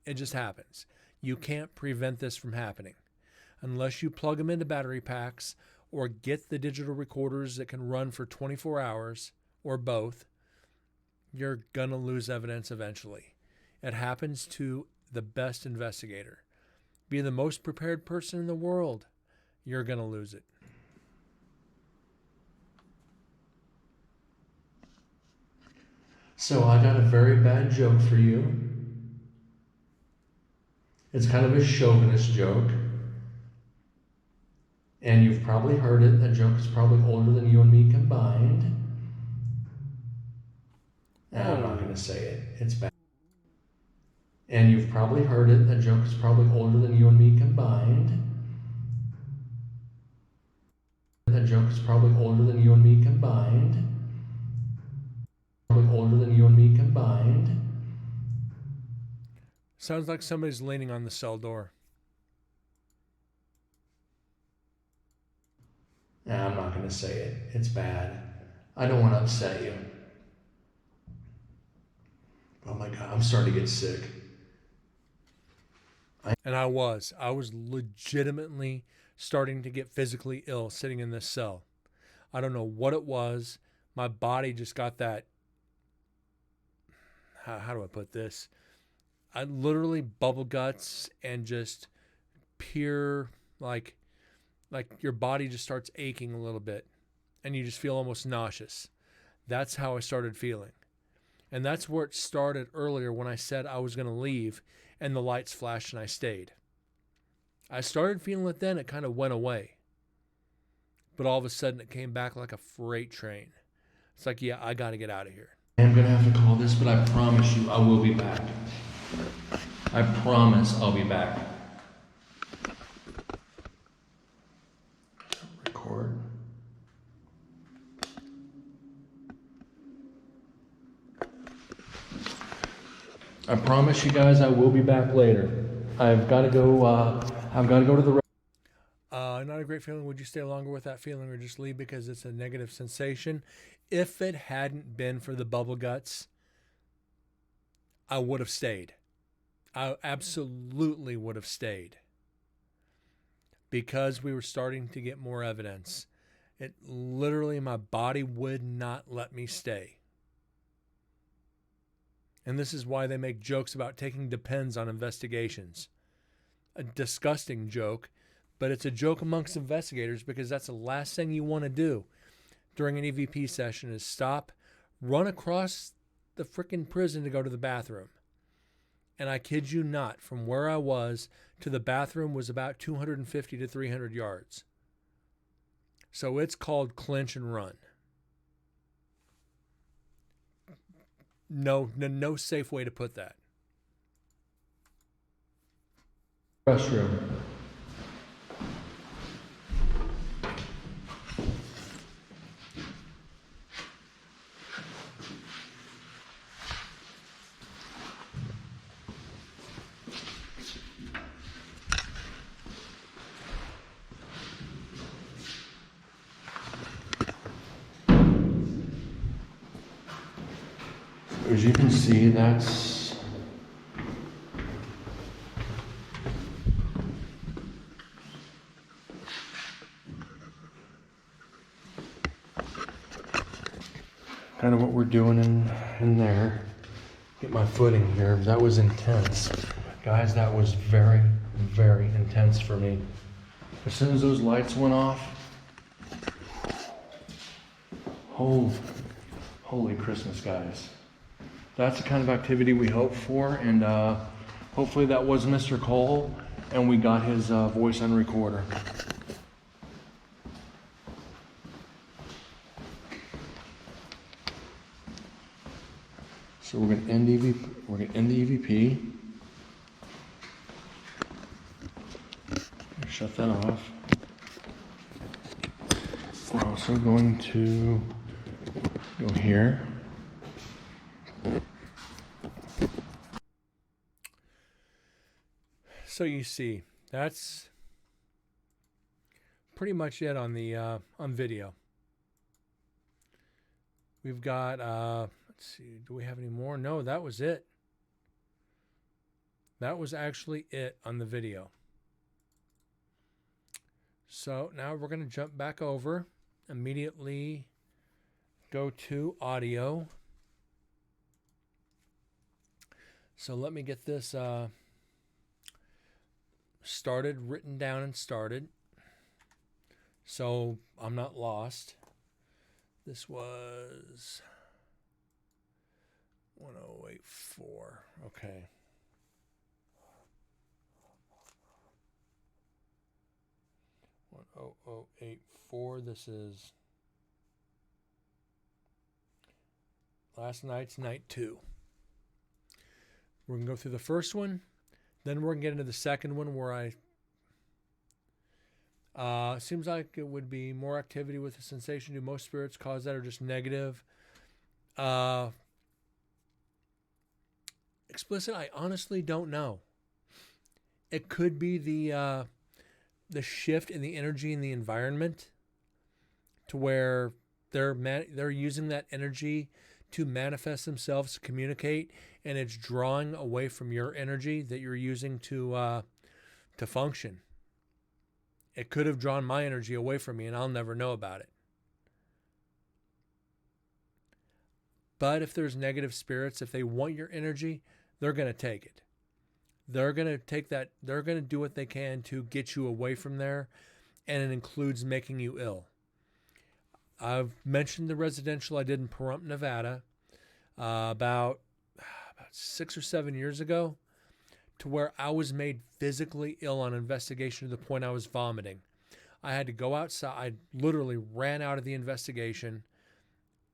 It just happens. You can't prevent this from happening. Unless you plug them into battery packs or get the digital recorders that can run for 24 hours or both, you're going to lose evidence eventually. It happens to the best investigator. Be the most prepared person in the world, you're going to lose it. So I got a very bad joke for you. It's kind of a chauvinist joke. And you've probably heard it. That joke is probably older than you and me combined. And I'm not going to say it. It's bad. And you've probably heard it. That joke is probably older than you and me combined. That joke is probably older than you and me combined. Probably older than you and me combined. Sounds like somebody's leaning on the cell door. Nah, I'm not going to say it. It's bad. I don't want to upset you. Oh my God, I'm starting to get sick. And I was legitimately starting to get physically ill sitting in this cell. I don't know what it was. My body just got that, how do I put this? I literally bubble guts and just pure, like your body just starts aching a little bit and you just feel almost nauseous. That's how I started feeling. And that's where it started earlier when I said I was going to leave and the lights flashed and I stayed. I started feeling it then. It kind of went away. But all of a sudden it came back like a freight train. It's like, yeah, I got to get out of here. I'm going to have to call this, but I promise you I will be back. I promise I'll be back. Record. I promise you guys I will be back later. I've got to go to the not a great feeling. Would you stay longer with that feeling or just leave because it's a negative sensation? If it hadn't been for the bubble guts, I would have stayed. I absolutely would have stayed. Because we were starting to get more evidence. It literally, my body would not let me stay. And this is why they make jokes about taking Depends on investigations. A disgusting joke, but it's a joke amongst investigators because that's the last thing you want to do during an EVP session is stop, run across the frickin' prison to go to the bathroom. And I kid you not, from where I was to the bathroom was about 250 to 300 yards. So it's called clinch and run. No safe way to put that. restroom. As you can see, doing in there. Get my footing here. That was intense. Guys, that was very, very intense for me. As soon as those lights went off, holy Christmas, guys. That's the kind of activity we hope for, and hopefully that was Mr. Cole, and we got his voice on recorder. So we're gonna end the EVP. Shut that off. We're also going to go here. So you see, that's pretty much it on the on video. We've got let's see, do we have any more? No, that was it. That was actually it on the video. So now we're going to jump back over, immediately go to audio. So let me get this started, written down and started, so I'm not lost. This was 1084. Okay. Oh, 84. This is last night's night 2. We're going to go through the first one. Then we're going to get into the second one where seems like it would be more activity with the sensation. Do most spirits cause that or just negative? Explicit, I honestly don't know. It could be the shift in the energy in the environment to where they're using that energy to manifest themselves, to communicate, and it's drawing away from your energy that you're using to function. It could have drawn my energy away from me, and I'll never know about it. But if there's negative spirits, if they want your energy, they're going to take it. They're going to take that. They're going to do what they can to get you away from there, and it includes making you ill. I've mentioned the residential I did in Pahrump, Nevada, about 6 or 7 years ago, to where I was made physically ill on investigation to the point I was vomiting. I had to go outside. I literally ran out of the investigation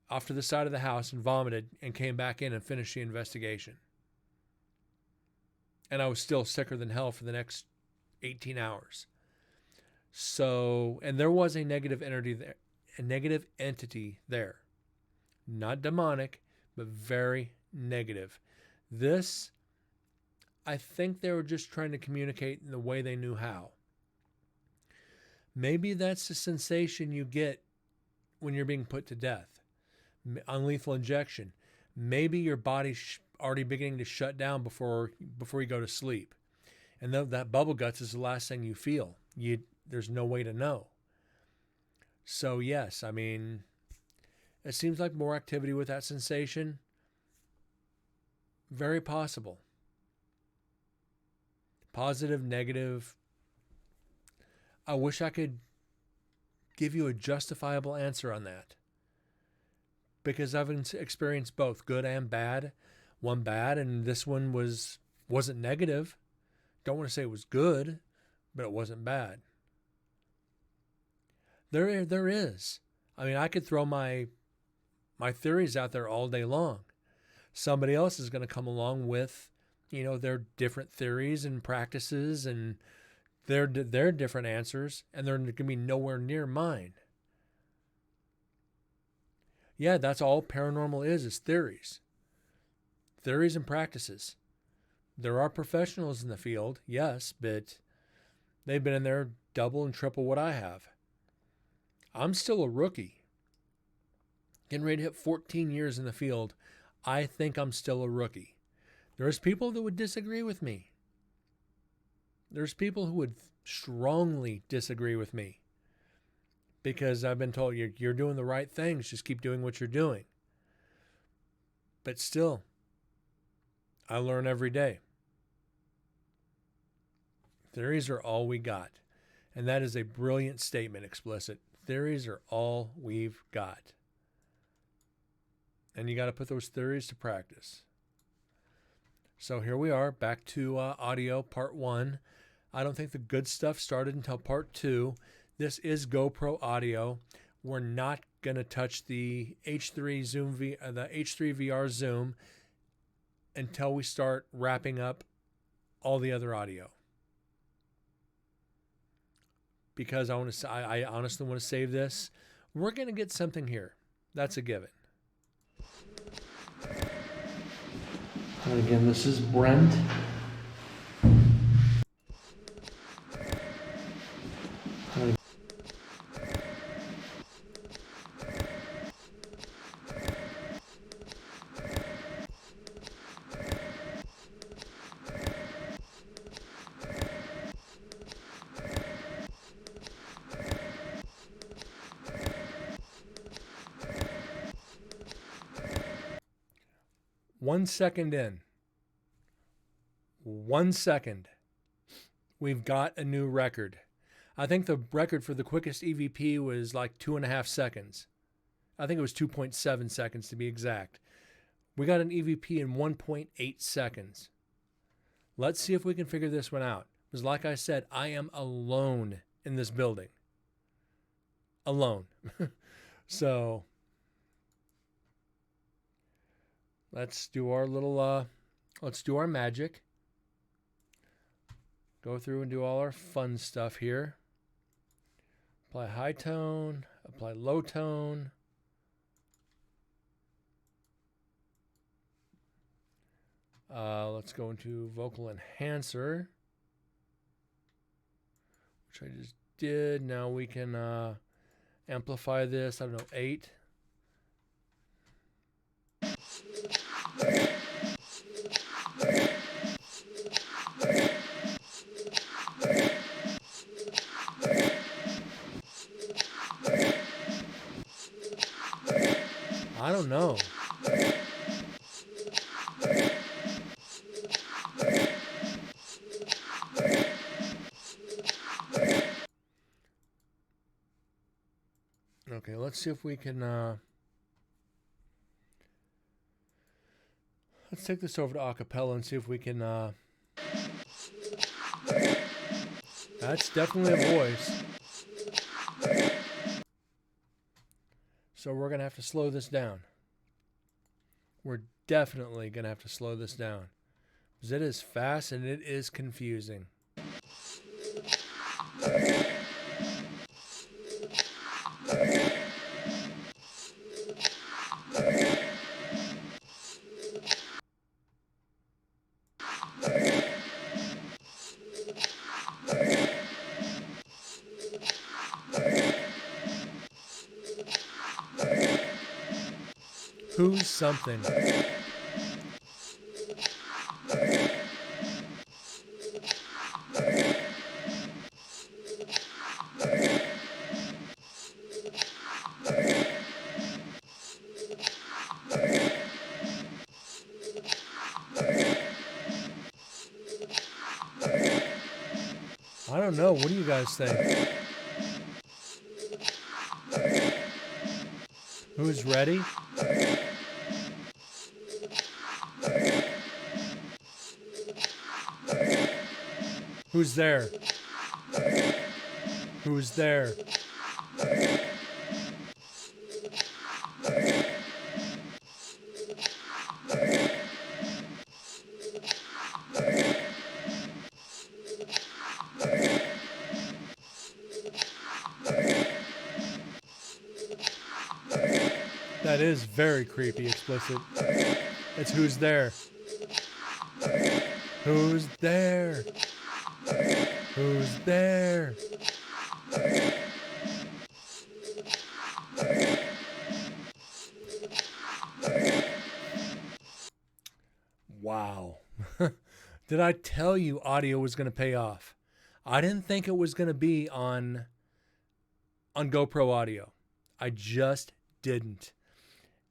off to the side of the house and vomited and came back in and finished the investigation. And I was still sicker than hell for the next 18 hours. So, and there was a negative entity there. Not demonic, but very negative. This, I think they were just trying to communicate in the way they knew how. Maybe that's the sensation you get when you're being put to death. On lethal injection. Maybe your body's already beginning to shut down before you go to sleep. And that bubble guts is the last thing you feel. There's no way to know. So yes, I mean, it seems like more activity with that sensation. Very possible. Positive, negative. I wish I could give you a justifiable answer on that. Because I've experienced both good and bad. One bad, and this one wasn't negative. Don't want to say it was good, but it wasn't bad. There is. I mean, I could throw my theories out there all day long. Somebody else is going to come along with, their different theories and practices and their different answers, and they're going to be nowhere near mine. Yeah, that's all paranormal is theories. Theories and practices. There are professionals in the field, yes, but they've been in there double and triple what I have. I'm still a rookie. Getting ready to hit 14 years in the field. I think I'm still a rookie. There's people that would disagree with me. There's people who would strongly disagree with me. Because I've been told you're doing the right things. Just keep doing what you're doing. But still, I learn every day. Theories are all we got. And that is a brilliant statement, Explicit. Theories are all we've got. And you got to put those theories to practice. So here we are, back to audio part 1. I don't think the good stuff started until part 2. This is GoPro audio. We're not going to touch the H3 VR Zoom until we start wrapping up all the other audio. Because I honestly want to save this. We're going to get something here. That's a given. And again, this is Brent. One second in. 1 second. We've got a new record. I think the record for the quickest EVP was like 2.5 seconds. I think it was 2.7 seconds to be exact. We got an EVP in 1.8 seconds. Let's see if we can figure this one out. Because like I said, I am alone in this building. Alone. So let's do our little, let's do our magic. Go through and do all our fun stuff here. Apply high tone, apply low tone. Let's go into vocal enhancer, which I just did. Now we can amplify this, I don't know, 8. I don't know. Okay, let's see if we can let's take this over to acapella and see if we can that's definitely a voice. So we're going to have to slow this down. We're definitely going to have to slow this down. Because it is fast and it is confusing. Who's something? I don't know. What do you guys think? Who's ready? Who's there? Who's there? That is very creepy, Explicit. It's who's there. Who's there? Who's there? Wow. Did I tell you audio was going to pay off? I didn't think it was going to be on GoPro audio. I just didn't.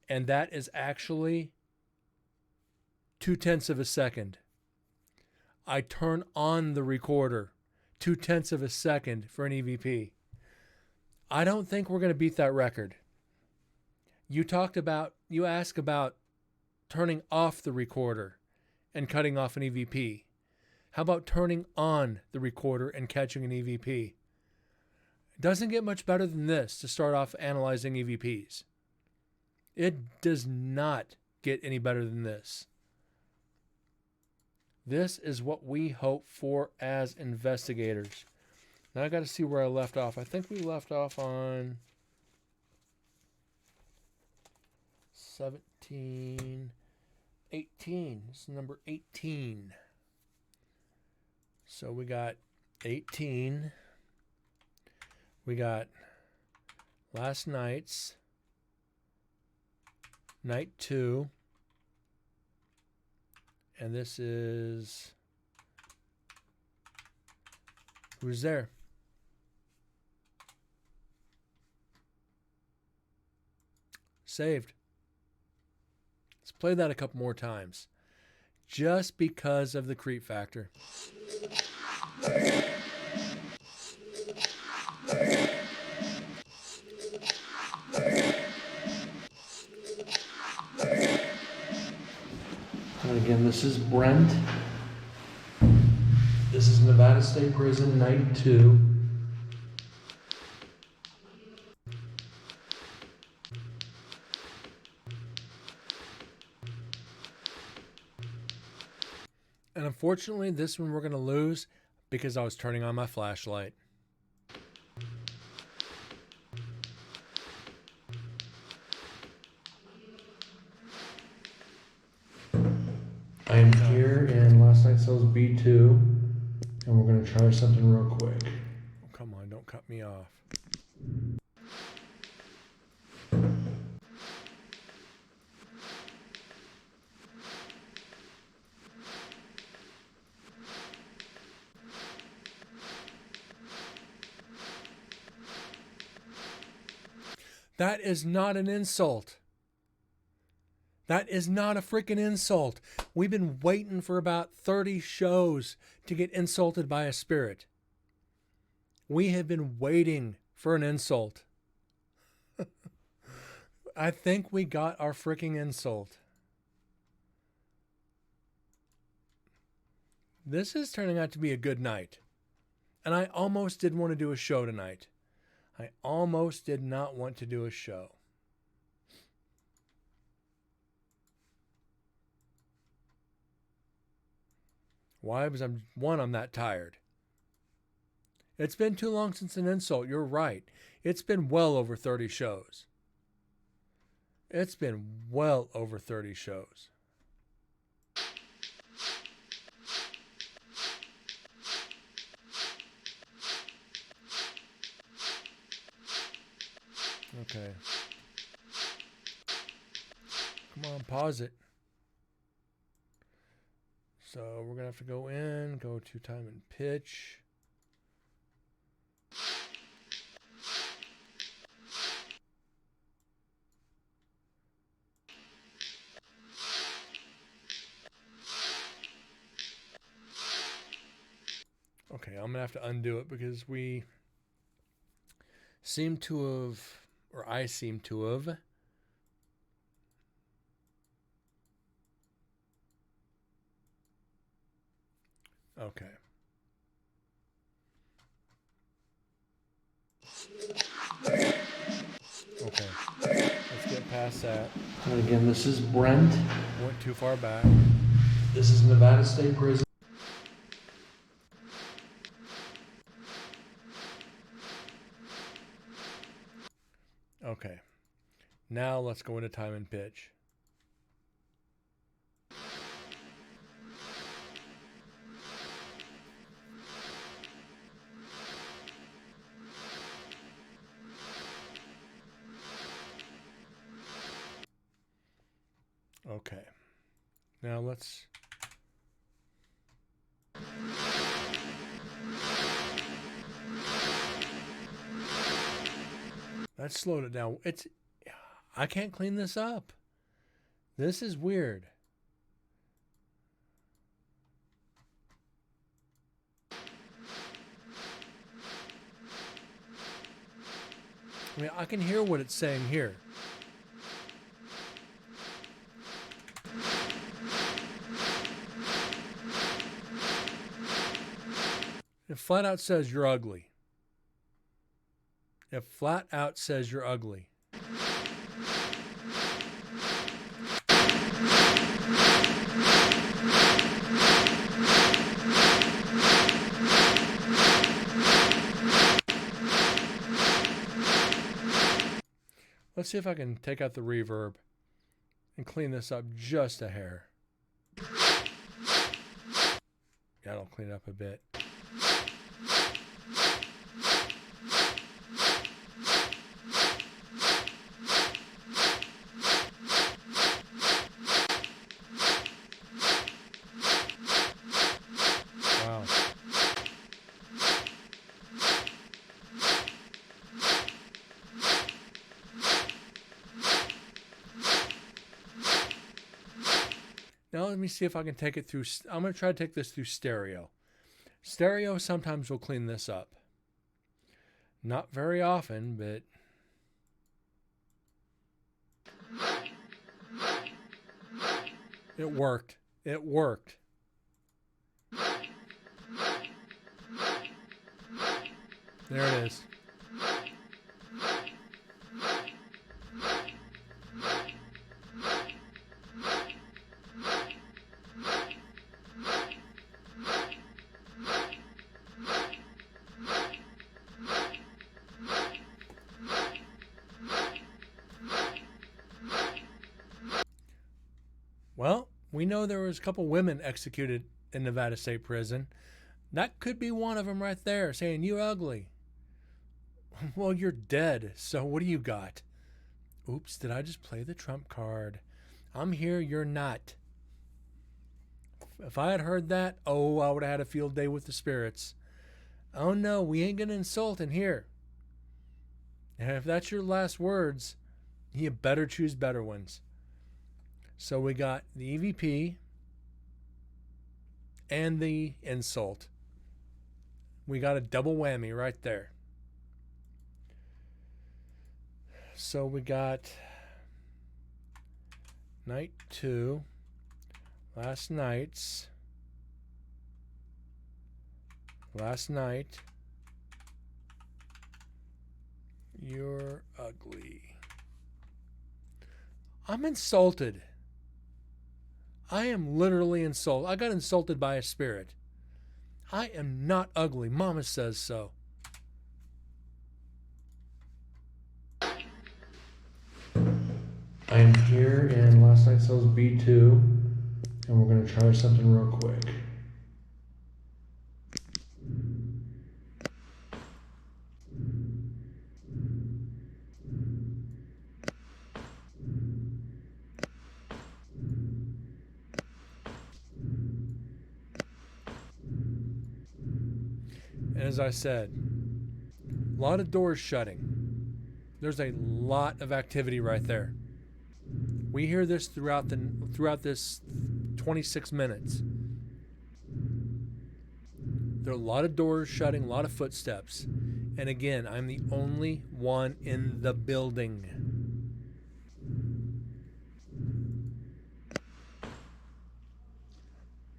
And that is actually 2/10 of a second. I turn on the recorder 2/10 of a second for an EVP. I don't think we're going to beat that record. You asked about turning off the recorder and cutting off an EVP. How about turning on the recorder and catching an EVP? It doesn't get much better than this to start off analyzing EVPs. It does not get any better than this. This is what we hope for as investigators. Now I got to see where I left off. I think we left off on 17, 18. This is number 18. So we got 18. We got last night's, night 2. And this is who's there. Saved. Let's play that a couple more times. Just because of the creep factor. And again, this is Brent. This is Nevada State Prison, night 2. And unfortunately, this one we're going to lose because I was turning on my flashlight. I am here in last night's cells B2, and we're going to try something real quick. Oh, come on, don't cut me off. That is not an insult. That is not a freaking insult. We've been waiting for about 30 shows to get insulted by a spirit. We have been waiting for an insult. I think we got our freaking insult. This is turning out to be a good night. And I almost didn't want to do a show tonight. I almost did not want to do a show. Why? Because I'm that tired. It's been too long since an insult. You're right. It's been well over 30 shows. It's been well over 30 shows. Okay. Come on, pause it. So we're going to have to go in, go to time and pitch. Okay, I'm going to have to undo it because we seem to have, or I seem to have, okay. Okay. Let's get past that. And again, this is Brent. Went too far back. This is Nevada State Prison. Okay. Now let's go into time and pitch. Okay. Now let's... That slowed it down. I can't clean this up. This is weird. I mean, I can hear what it's saying here. It flat out says you're ugly. It flat out says you're ugly. Let's see if I can take out the reverb and clean this up just a hair. That'll clean it up a bit. Wow. Now let me see if I can take it through. I'm going to try to take this through stereo. Stereo sometimes will clean this up. Not very often, but it worked. It worked. There it is. Well, we know there was a couple women executed in Nevada State Prison. That could be one of them right there, saying, "You ugly." Well, you're dead, so what do you got? Oops, did I just play the trump card? I'm here, you're not. If I had heard that, oh, I would have had a field day with the spirits. Oh no, we ain't gonna insult in here. And if that's your last words, you better choose better ones. So we got the EVP and the insult. We got a double whammy right there. So we got night 2, last night, you're ugly. I'm insulted. I am literally insulted. I got insulted by a spirit. I am not ugly. Mama says so. I am here in Last Night Cells B2, and we're going to try something real quick. As I said, a lot of doors shutting. There's a lot of activity right there. We hear this throughout this 26 minutes. There are a lot of doors shutting, a lot of footsteps. And again, I'm the only one in the building.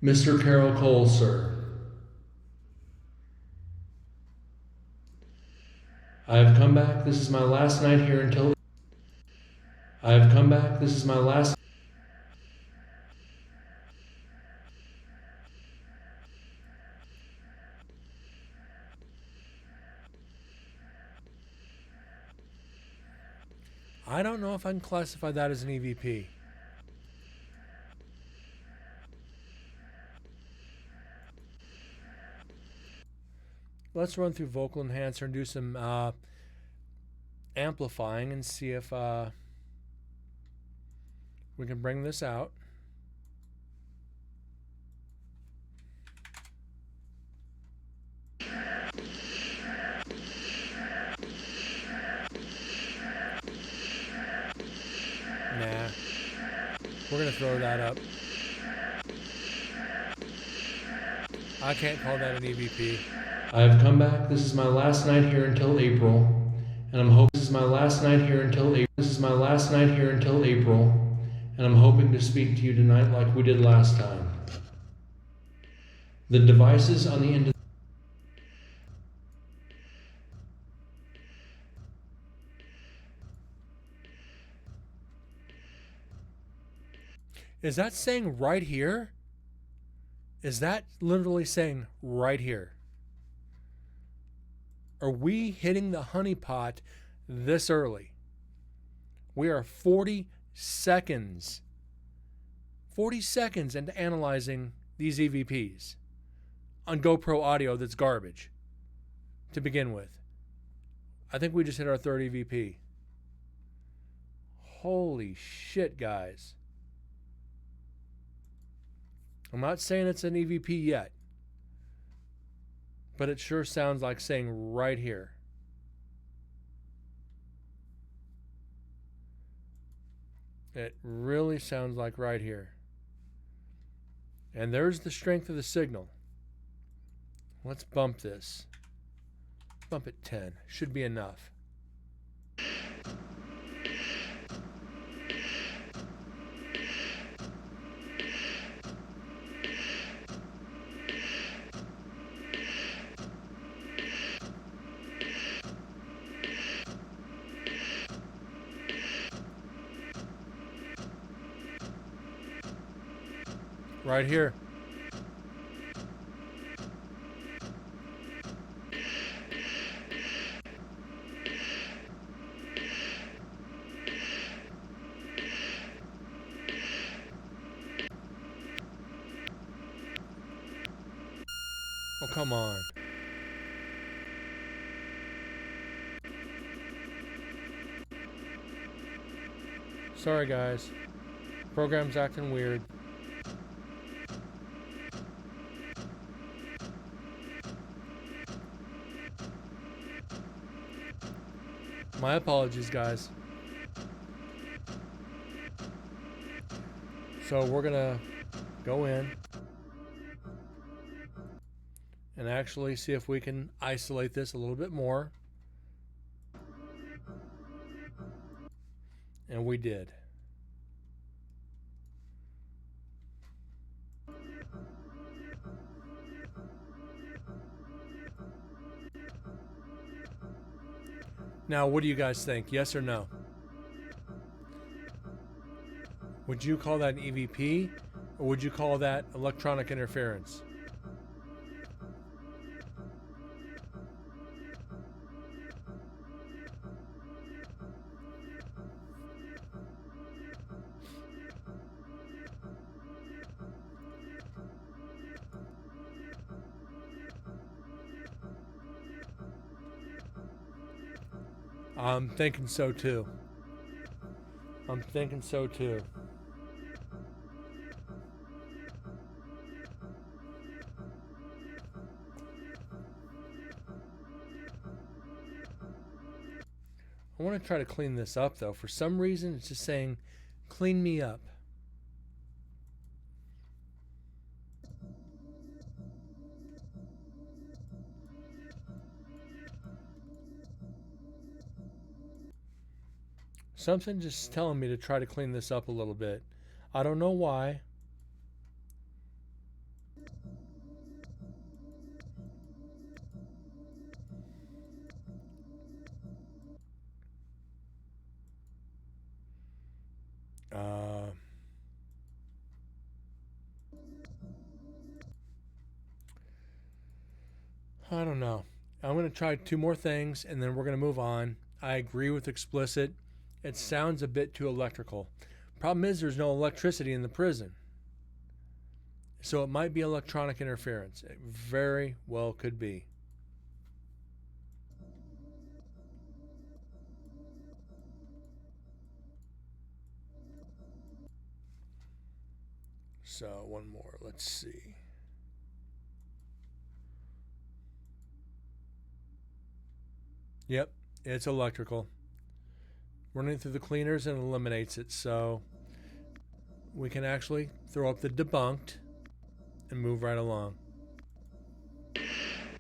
Mr. Carol Cole, sir. I have come back. This is my last night here until... I have come back. This is my last... I don't know if I can classify that as an EVP. Let's run through Vocal Enhancer and do some amplifying and see if we can bring this out. Nah. We're going to throw that up. I can't call that an EVP. I have come back. This is my last night here until April, and I'm hoping is my last night here until April. This is my last night here until April, and I'm hoping to speak to you tonight like we did last time. The devices on the end of Is that saying right here? Is that literally saying right here? Are we hitting the honeypot this early? We are 40 seconds into analyzing these EVPs on GoPro audio that's garbage to begin with. I think we just hit our third EVP. Holy shit, guys. I'm not saying it's an EVP yet, but it sure sounds like saying right here. It really sounds like right here. And there's the strength of the signal. Let's bump this. Bump it 10. Should be enough. Right here. Oh, come on. Sorry, guys. Program's acting weird. My apologies, guys. So we're gonna go in and actually see if we can isolate this a little bit more. And we did. Now, what do you guys think? Yes or no? Would you call that an EVP, or would you call that electronic interference? I'm thinking so too. I'm thinking so too. I want to try to clean this up though. For some reason, it's just saying, clean me up. Something just telling me to try to clean this up a little bit. I don't know why. I don't know. I'm going to try 2 more things and then we're going to move on. I agree with explicit. It sounds a bit too electrical. Problem is there's no electricity in the prison. So it might be electronic interference. It very well could be. So one more. Let's see. Yep, it's electrical. Running through the cleaners and eliminates it, so we can actually throw up the debunked and move right along.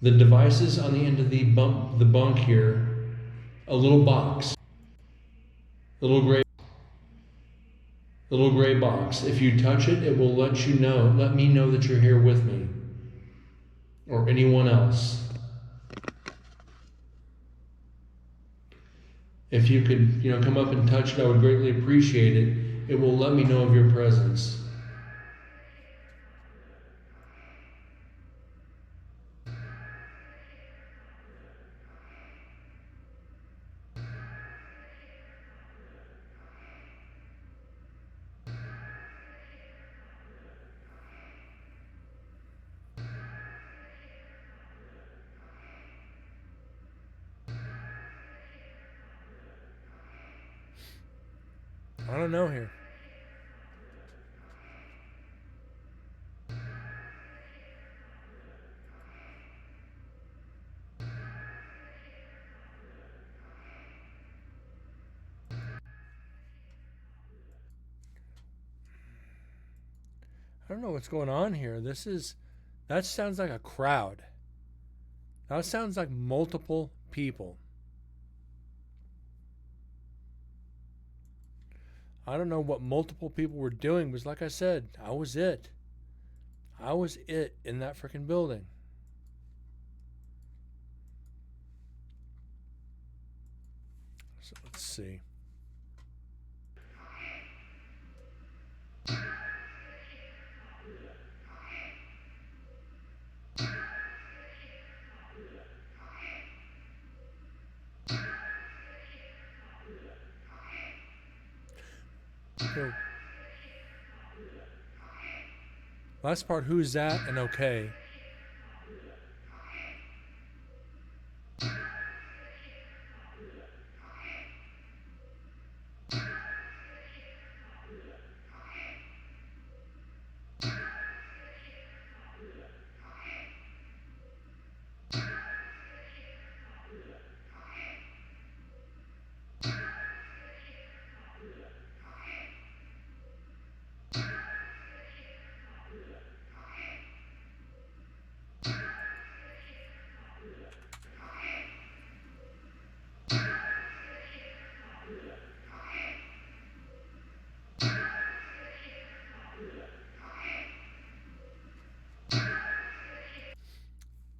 The devices on the end of the bunk here a little box, a little gray box. If you touch it, it will let me know that you're here with me or anyone else. If you could, come up and touch it, I would greatly appreciate it. It will let me know of your presence. I don't know here. I don't know what's going on here. That sounds like a crowd. That sounds like multiple people. I don't know what multiple people were doing, but like I said, I was it. I was it in that freaking building. So let's see. Here. Last part, who's that and okay.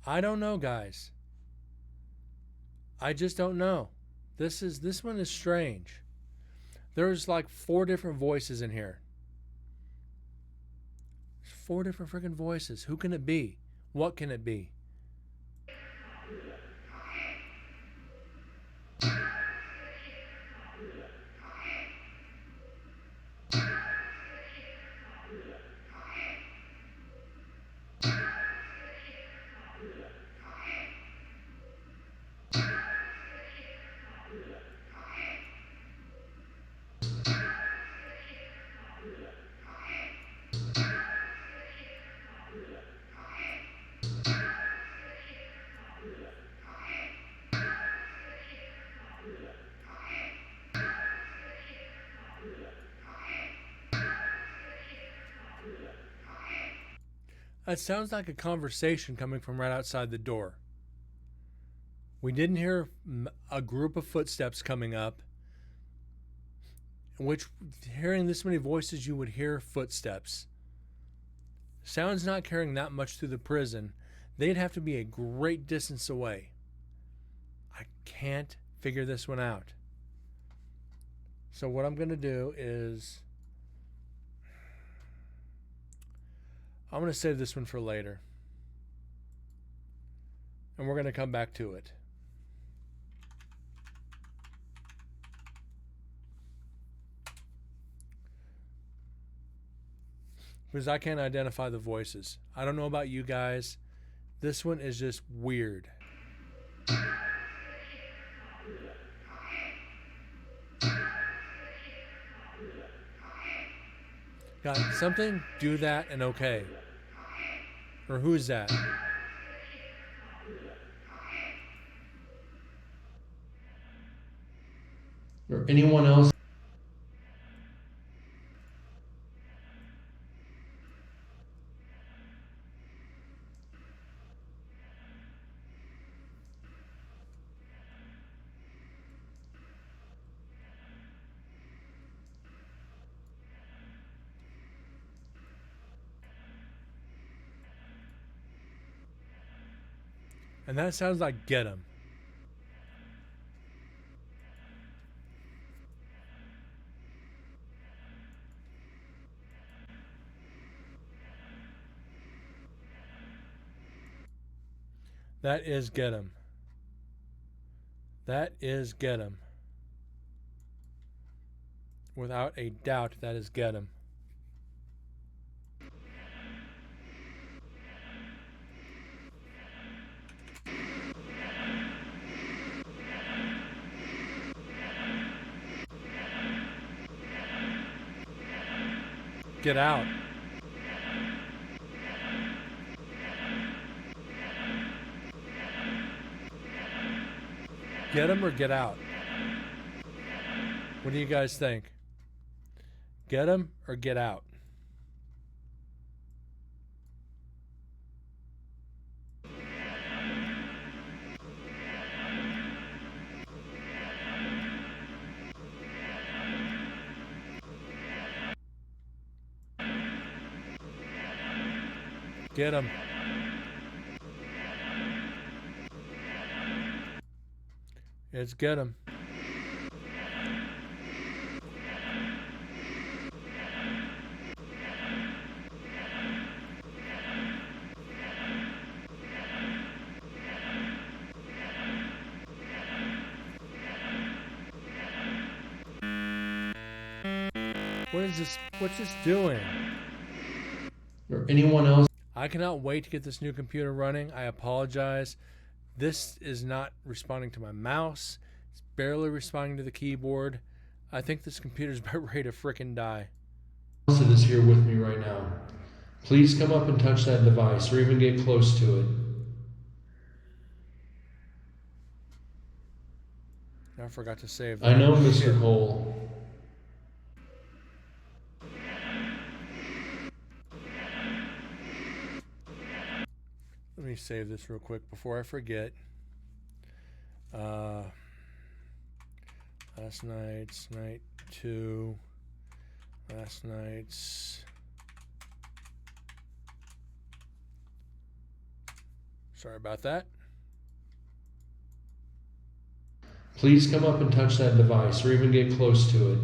I don't know, guys. I just don't know. This one is strange. There's like 4 different voices in here. There's 4 different freaking voices. Who can it be? What can it be? That sounds like a conversation coming from right outside the door. We didn't hear a group of footsteps coming up, which, hearing this many voices, you would hear footsteps. Sound's not carrying that much through the prison. They'd have to be a great distance away. I can't figure this one out. So what I'm going to do is I'm going to save this one for later. And we're going to come back to it. Because I can't identify the voices. I don't know about you guys. This one is just weird. Got something? Do that and okay. Or who's that? Or anyone else? And that sounds like get 'em. That is get 'em. That is get 'em. Without a doubt, that is get 'em. Get out. Get 'em or get out? What do you guys think? Get 'em or get out? Get 'em. It's get 'em. What is this? What's this doing? Or anyone else? I cannot wait to get this new computer running. I apologize. This is not responding to my mouse. It's barely responding to the keyboard. I think this computer's about ready to frickin' die. That is here with me right now. Please come up and touch that device or even get close to it. I forgot to save that. I know, Mr. Cole. Let me save this real quick before I forget. Last night's night 2. Last night's. Sorry about that. Please come up and touch that device or even get close to it.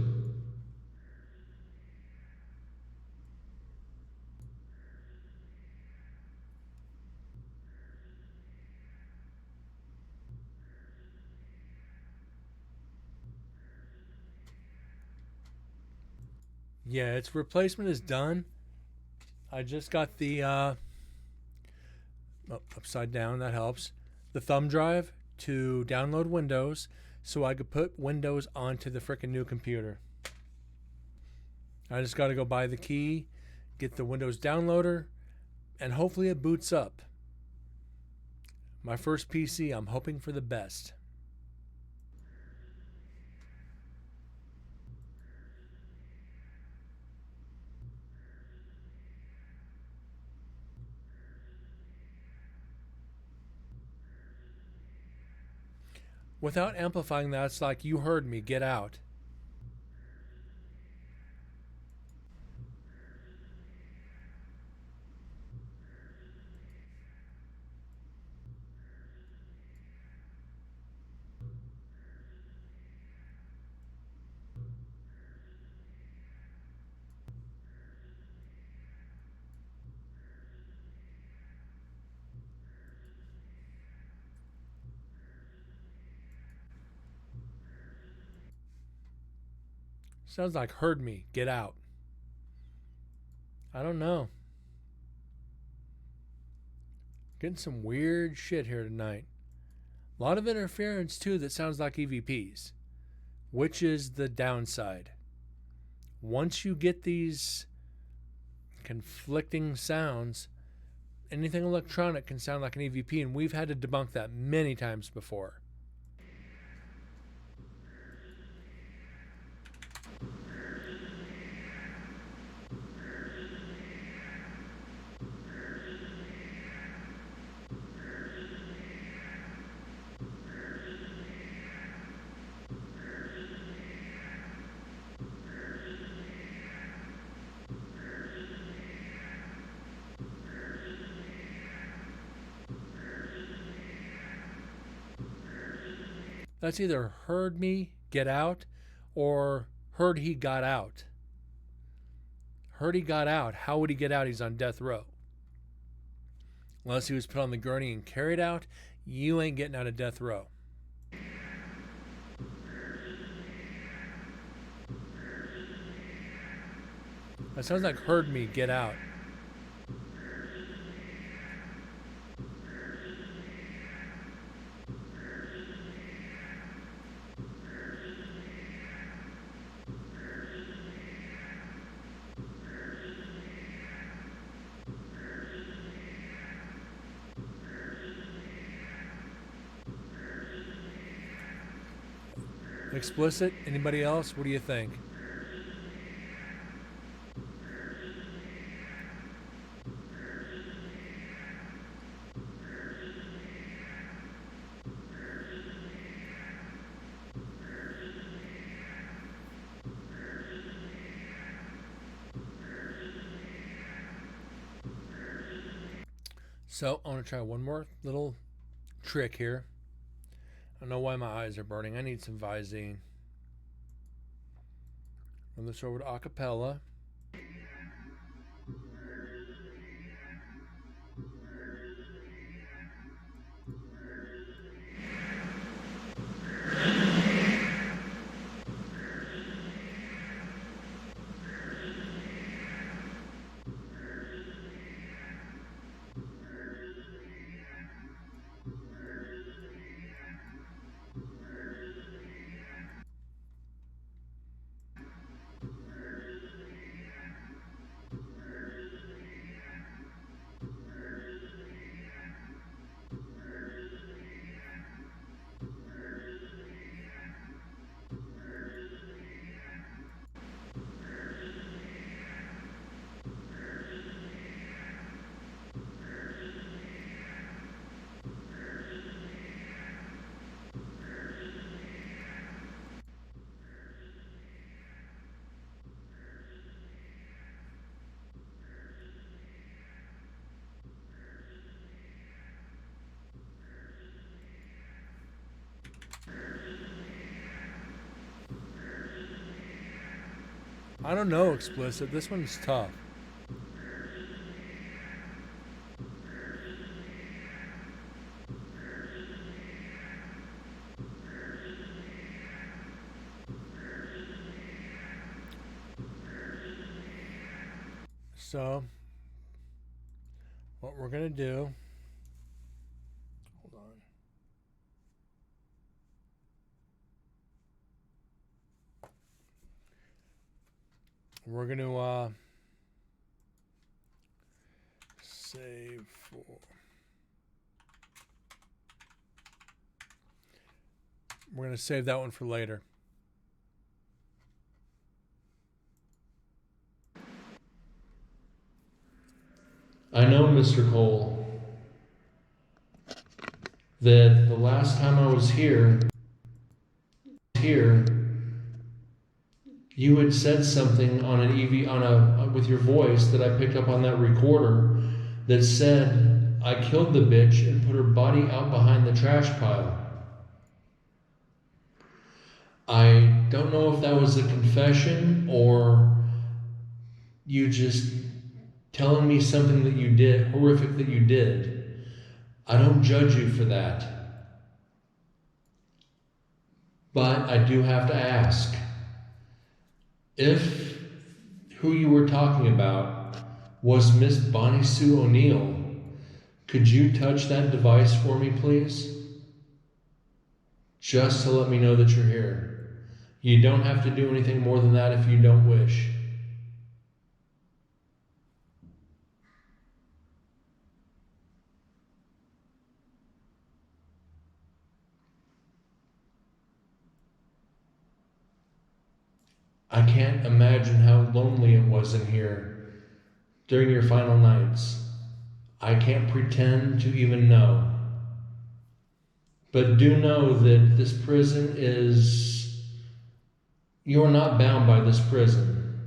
Yeah, its replacement is done. I just got the upside down, that helps. The thumb drive to download Windows so I could put Windows onto the frickin' new computer. I just got to go buy the key, get the Windows downloader, and hopefully it boots up. My first PC, I'm hoping for the best. Without amplifying that, it's like, you heard me, get out. Sounds like heard me, get out. I don't know. Getting some weird shit here tonight. A lot of interference too that sounds like EVPs, which is the downside. Once you get these conflicting sounds, anything electronic can sound like an EVP, and we've had to debunk that many times before. That's either heard me get out or heard he got out. Heard he got out. How would he get out? He's on death row. Unless he was put on the gurney and carried out, you ain't getting out of death row. That sounds like heard me get out. Explicit? Anybody else? What do you think? So I want to try one more little trick here. I don't know why my eyes are burning. I need some Visine. Run this over to acapella. I don't know, Explicit. This one's tough. So, what we're going to do, hold on. We're going to save for, we're going to save that one for later. I know, Mr. Cole, that the last time I was here, you had said something on an with your voice that I picked up on that recorder that said, I killed the bitch and put her body out behind the trash pile. I don't know if that was a confession or you just telling me something that you did, horrific that you did. I don't judge you for that. But I do have to ask, if who you were talking about was Miss Bonnie Sue O'Neill, could you touch that device for me, please? Just to let me know that you're here. You don't have to do anything more than that if you don't wish. I can't imagine how lonely it was in here during your final nights. I can't pretend to even know. But do know that this prison is... You're not bound by this prison.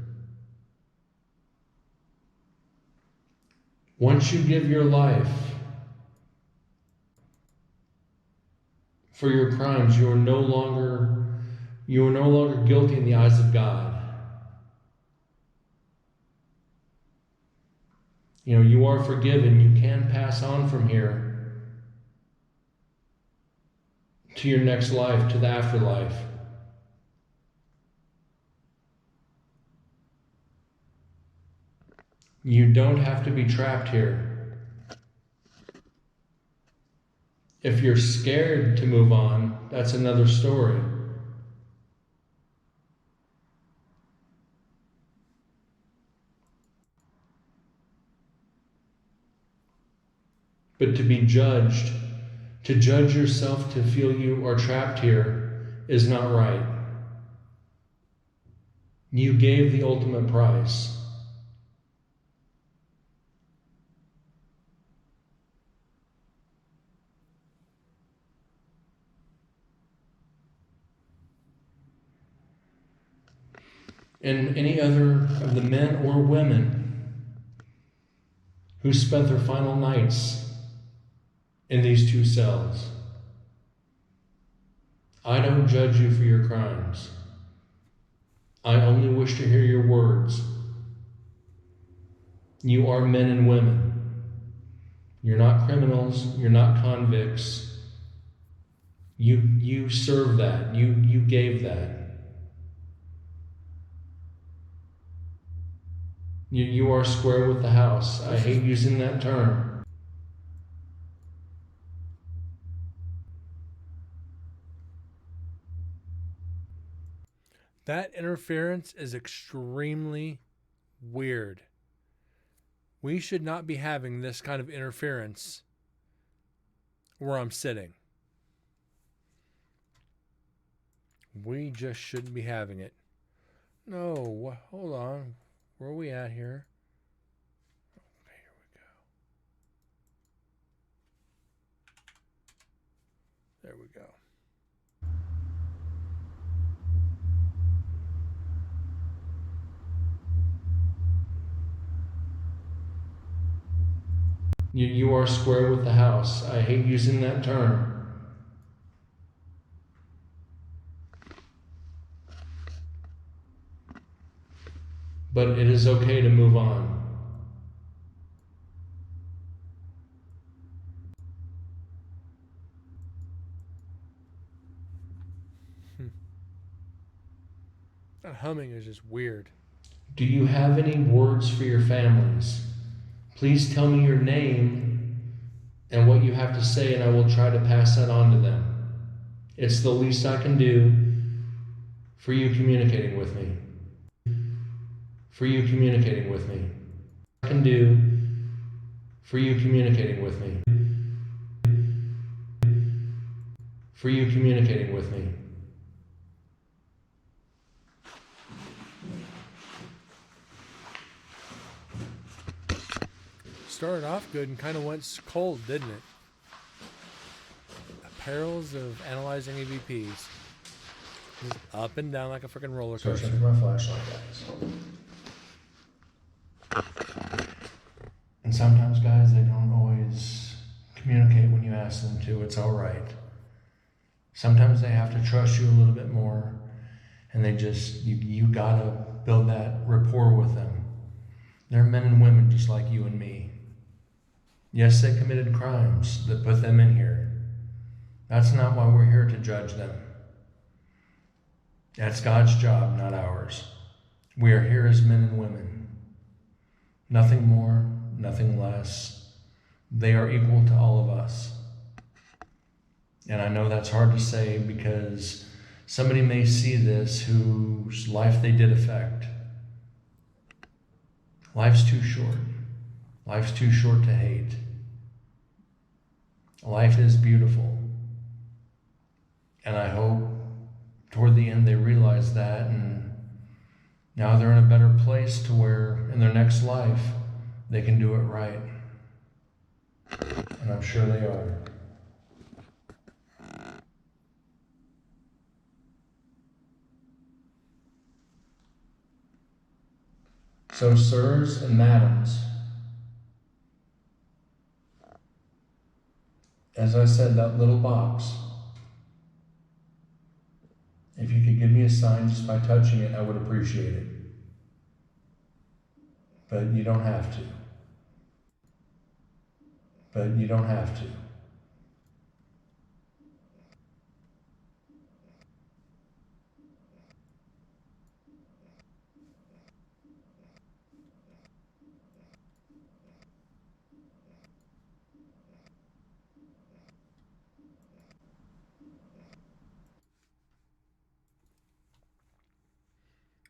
Once you give your life for your crimes. You are no longer guilty in the eyes of God. You are forgiven. You can pass on from here to your next life, to the afterlife. You don't have to be trapped here. If you're scared to move on, that's another story. But to be judged, to judge yourself, to feel you are trapped here, is not right. You gave the ultimate price. And any other of the men or women who spent their final nights in these 2 cells, I don't judge you for your crimes. I only wish to hear your words. You are men and women. You're not criminals. You're not convicts. You serve that. You gave that. You are square with the house. I hate using that term. That interference is extremely weird. We should not be having this kind of interference where I'm sitting. We just shouldn't be having it. No, hold on. Where are we at here? Okay, here we go. There we go. You are square with the house. I hate using that term. But it is okay to move on. That humming is just weird. Do you have any words for your families? Please tell me your name and what you have to say, and I will try to pass that on to them. It's the least I can do for you communicating with me. For you communicating with me. I can do for you communicating with me. For you communicating with me. Started off good and kind of went cold, didn't it? The perils of analyzing EVPs. Just up and down like a freaking roller coaster. Searching for my flashlight, guys. And sometimes, guys, they don't always communicate when you ask them to. It's all right. Sometimes they have to trust you a little bit more, and they just, you gotta build that rapport with them. They're men and women just like you and me. Yes, they committed crimes that put them in here. That's not why we're here to judge them. That's God's job, not ours. We are here as men and women. Nothing more, nothing less. They are equal to all of us. And I know that's hard to say because somebody may see this whose life they did affect. Life's too short. Life's too short to hate. Life is beautiful. And I hope toward the end they realize that, and now they're in a better place to where in their next life they can do it right. And I'm sure they are. So, sirs and madams, as I said, that little box, sign just by touching it, I would appreciate it. But you don't have to. But you don't have to.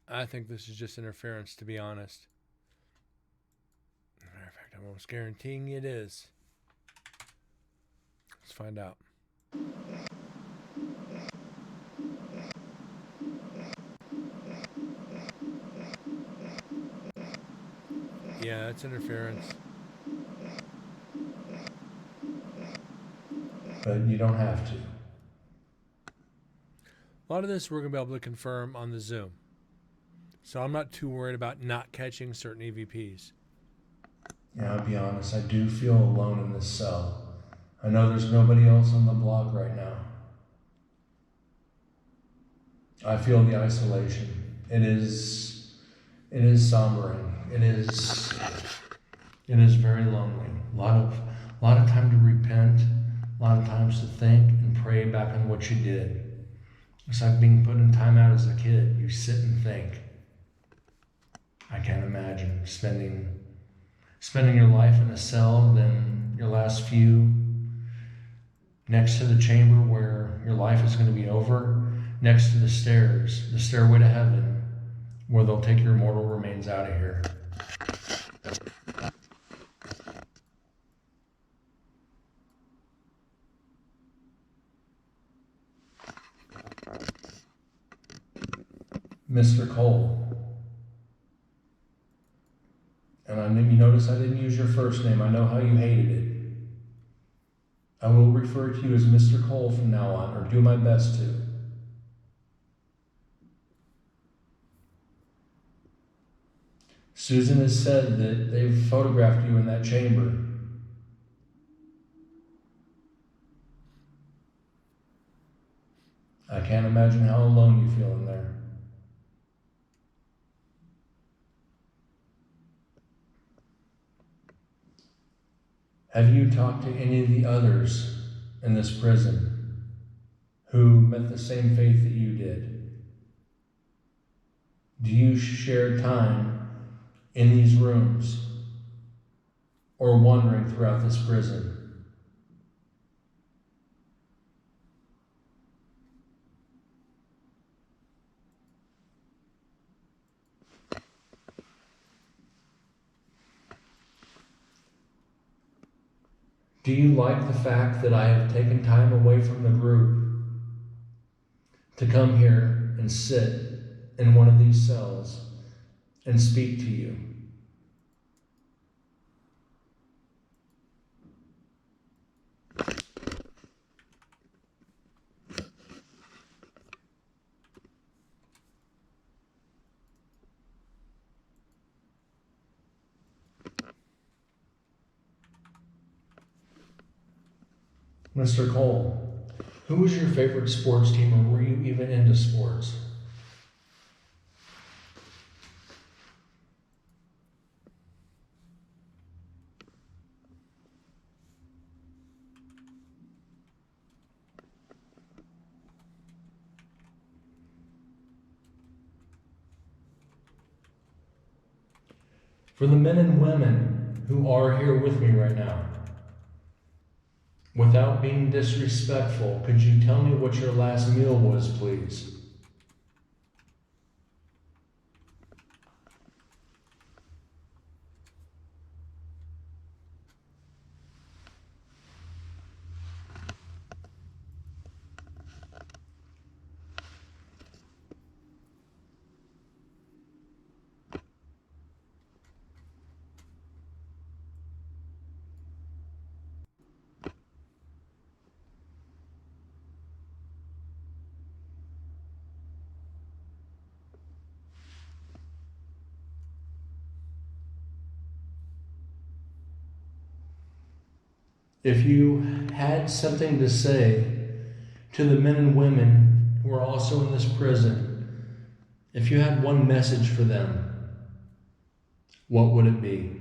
I think this is just interference, to be honest. Matter of fact, I'm almost guaranteeing it is. Let's find out. Yeah, it's interference. But you don't have to. A lot of this we're going to be able to confirm on the Zoom. So I'm not too worried about not catching certain EVPs. Yeah, I'll be honest, I do feel alone in this cell. I know there's nobody else on the block right now. I feel the isolation. It is sombering. It is very lonely. A lot of time to repent, a lot of times to think and pray back on what you did. It's like being put in time out as a kid. You sit and think. I can't imagine spending your life in a cell, then your last few next to the chamber where your life is going to be over, next to the stairs, the stairway to heaven, where they'll take your mortal remains out of here. Mr. Cole. And you notice I didn't use your first name. I know how you hated it. I will refer to you as Mr. Cole from now on, or do my best to. Susan has said that they've photographed you in that chamber. I can't imagine how alone you feel in there. Have you talked to any of the others in this prison who met the same faith that you did? Do you share time in these rooms or wandering throughout this prison? Do you like the fact that I have taken time away from the group to come here and sit in one of these cells and speak to you? Mr. Cole, who was your favorite sports team, or were you even into sports? For the men and women who are here with me right now, without being disrespectful, could you tell me what your last meal was, please? If you had something to say to the men and women who are also in this prison If you had one message for them, what would it be?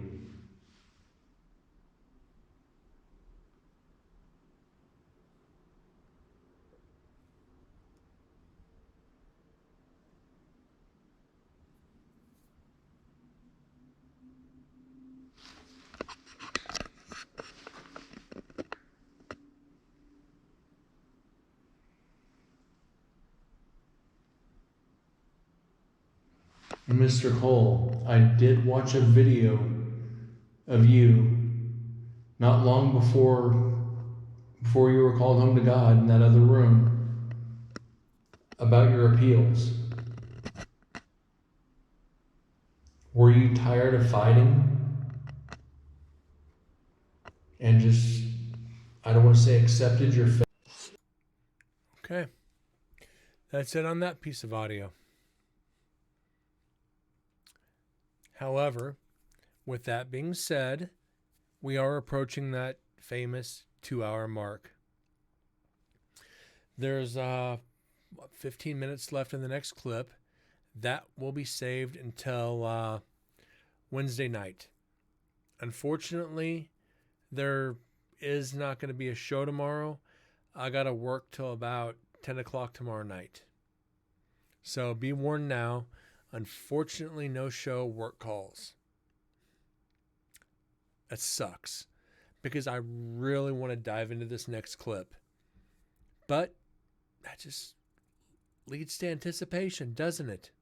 Mr. Cole, I did watch a video of you not long before you were called home to God in that other room about your appeals. Were you tired of fighting? And just, I don't want to say accepted your fate? Okay. That's it on that piece of audio. However, with that being said, we are approaching that famous 2-hour mark. There's 15 minutes left in the next clip. That will be saved until Wednesday night. Unfortunately, there is not going to be a show tomorrow. I got to work till about 10 o'clock tomorrow night. So be warned now. Unfortunately, no show, work calls. That sucks because I really want to dive into this next clip. But that just leads to anticipation, doesn't it?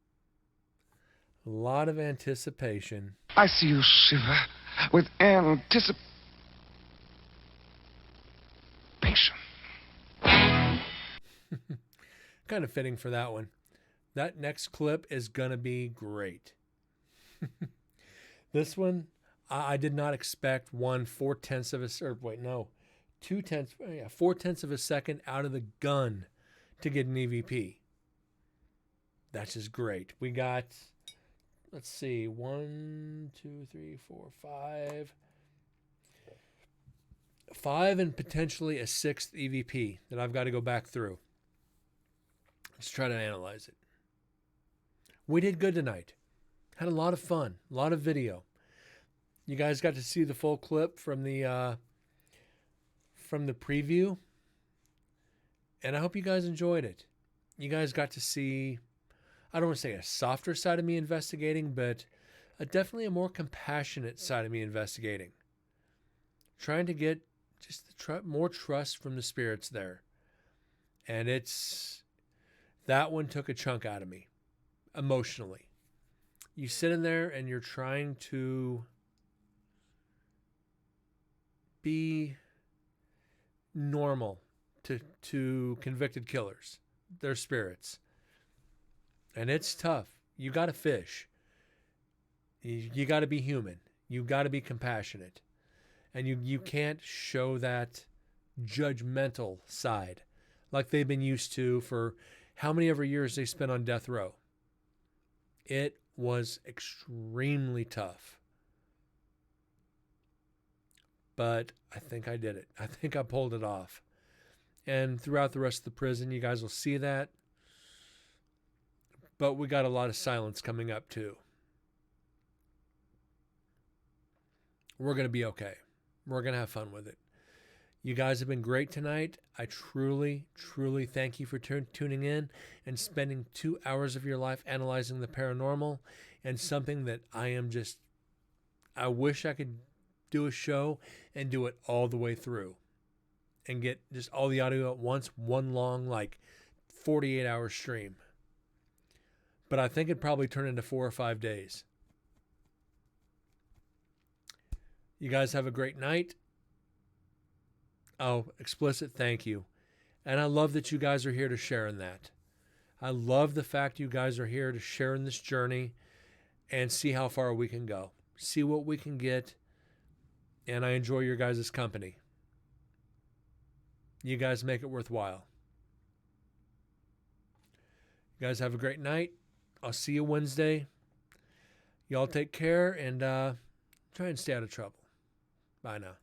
A lot of anticipation. I see you shiver with anticipation. Kind of fitting for that one. That next clip is going to be great. This one, I did not expect 4/10 of a, or wait, no, 4/10 of a second out of the gun to get an EVP. That's just great. We got, let's see, 1, 2, 3, 4, 5. 5 and potentially a 6th EVP that I've got to go back through. Let's try to analyze it. We did good tonight. Had a lot of fun, a lot of video. You guys got to see the full clip from the preview, and I hope you guys enjoyed it. You guys got to see, I don't want to say a softer side of me investigating, but definitely a more compassionate side of me investigating. Trying to get just more trust from the spirits there. And that one took a chunk out of me, emotionally. You sit in there and you're trying to be normal to convicted killers, their spirits. And it's tough. You got to fish. You got to be human. You got to be compassionate. And you can't show that judgmental side like they've been used to for how many ever years they spent on death row. It was extremely tough. But I think I did it. I think I pulled it off. And throughout the rest of the prison, you guys will see that. But we got a lot of silence coming up too. We're going to be okay. We're going to have fun with it. You guys have been great tonight. I truly, truly thank you for tuning in and spending 2 hours of your life analyzing the paranormal and something that I wish I could do a show and do it all the way through and get just all the audio at once, one long, 48-hour stream. But I think it'd probably turn into 4 or 5 days. You guys have a great night. Oh, explicit thank you. And I love that you guys are here to share in that. I love the fact you guys are here to share in this journey and see how far we can go. See what we can get. And I enjoy your guys' company. You guys make it worthwhile. You guys have a great night. I'll see you Wednesday. Y'all take care and try and stay out of trouble. Bye now.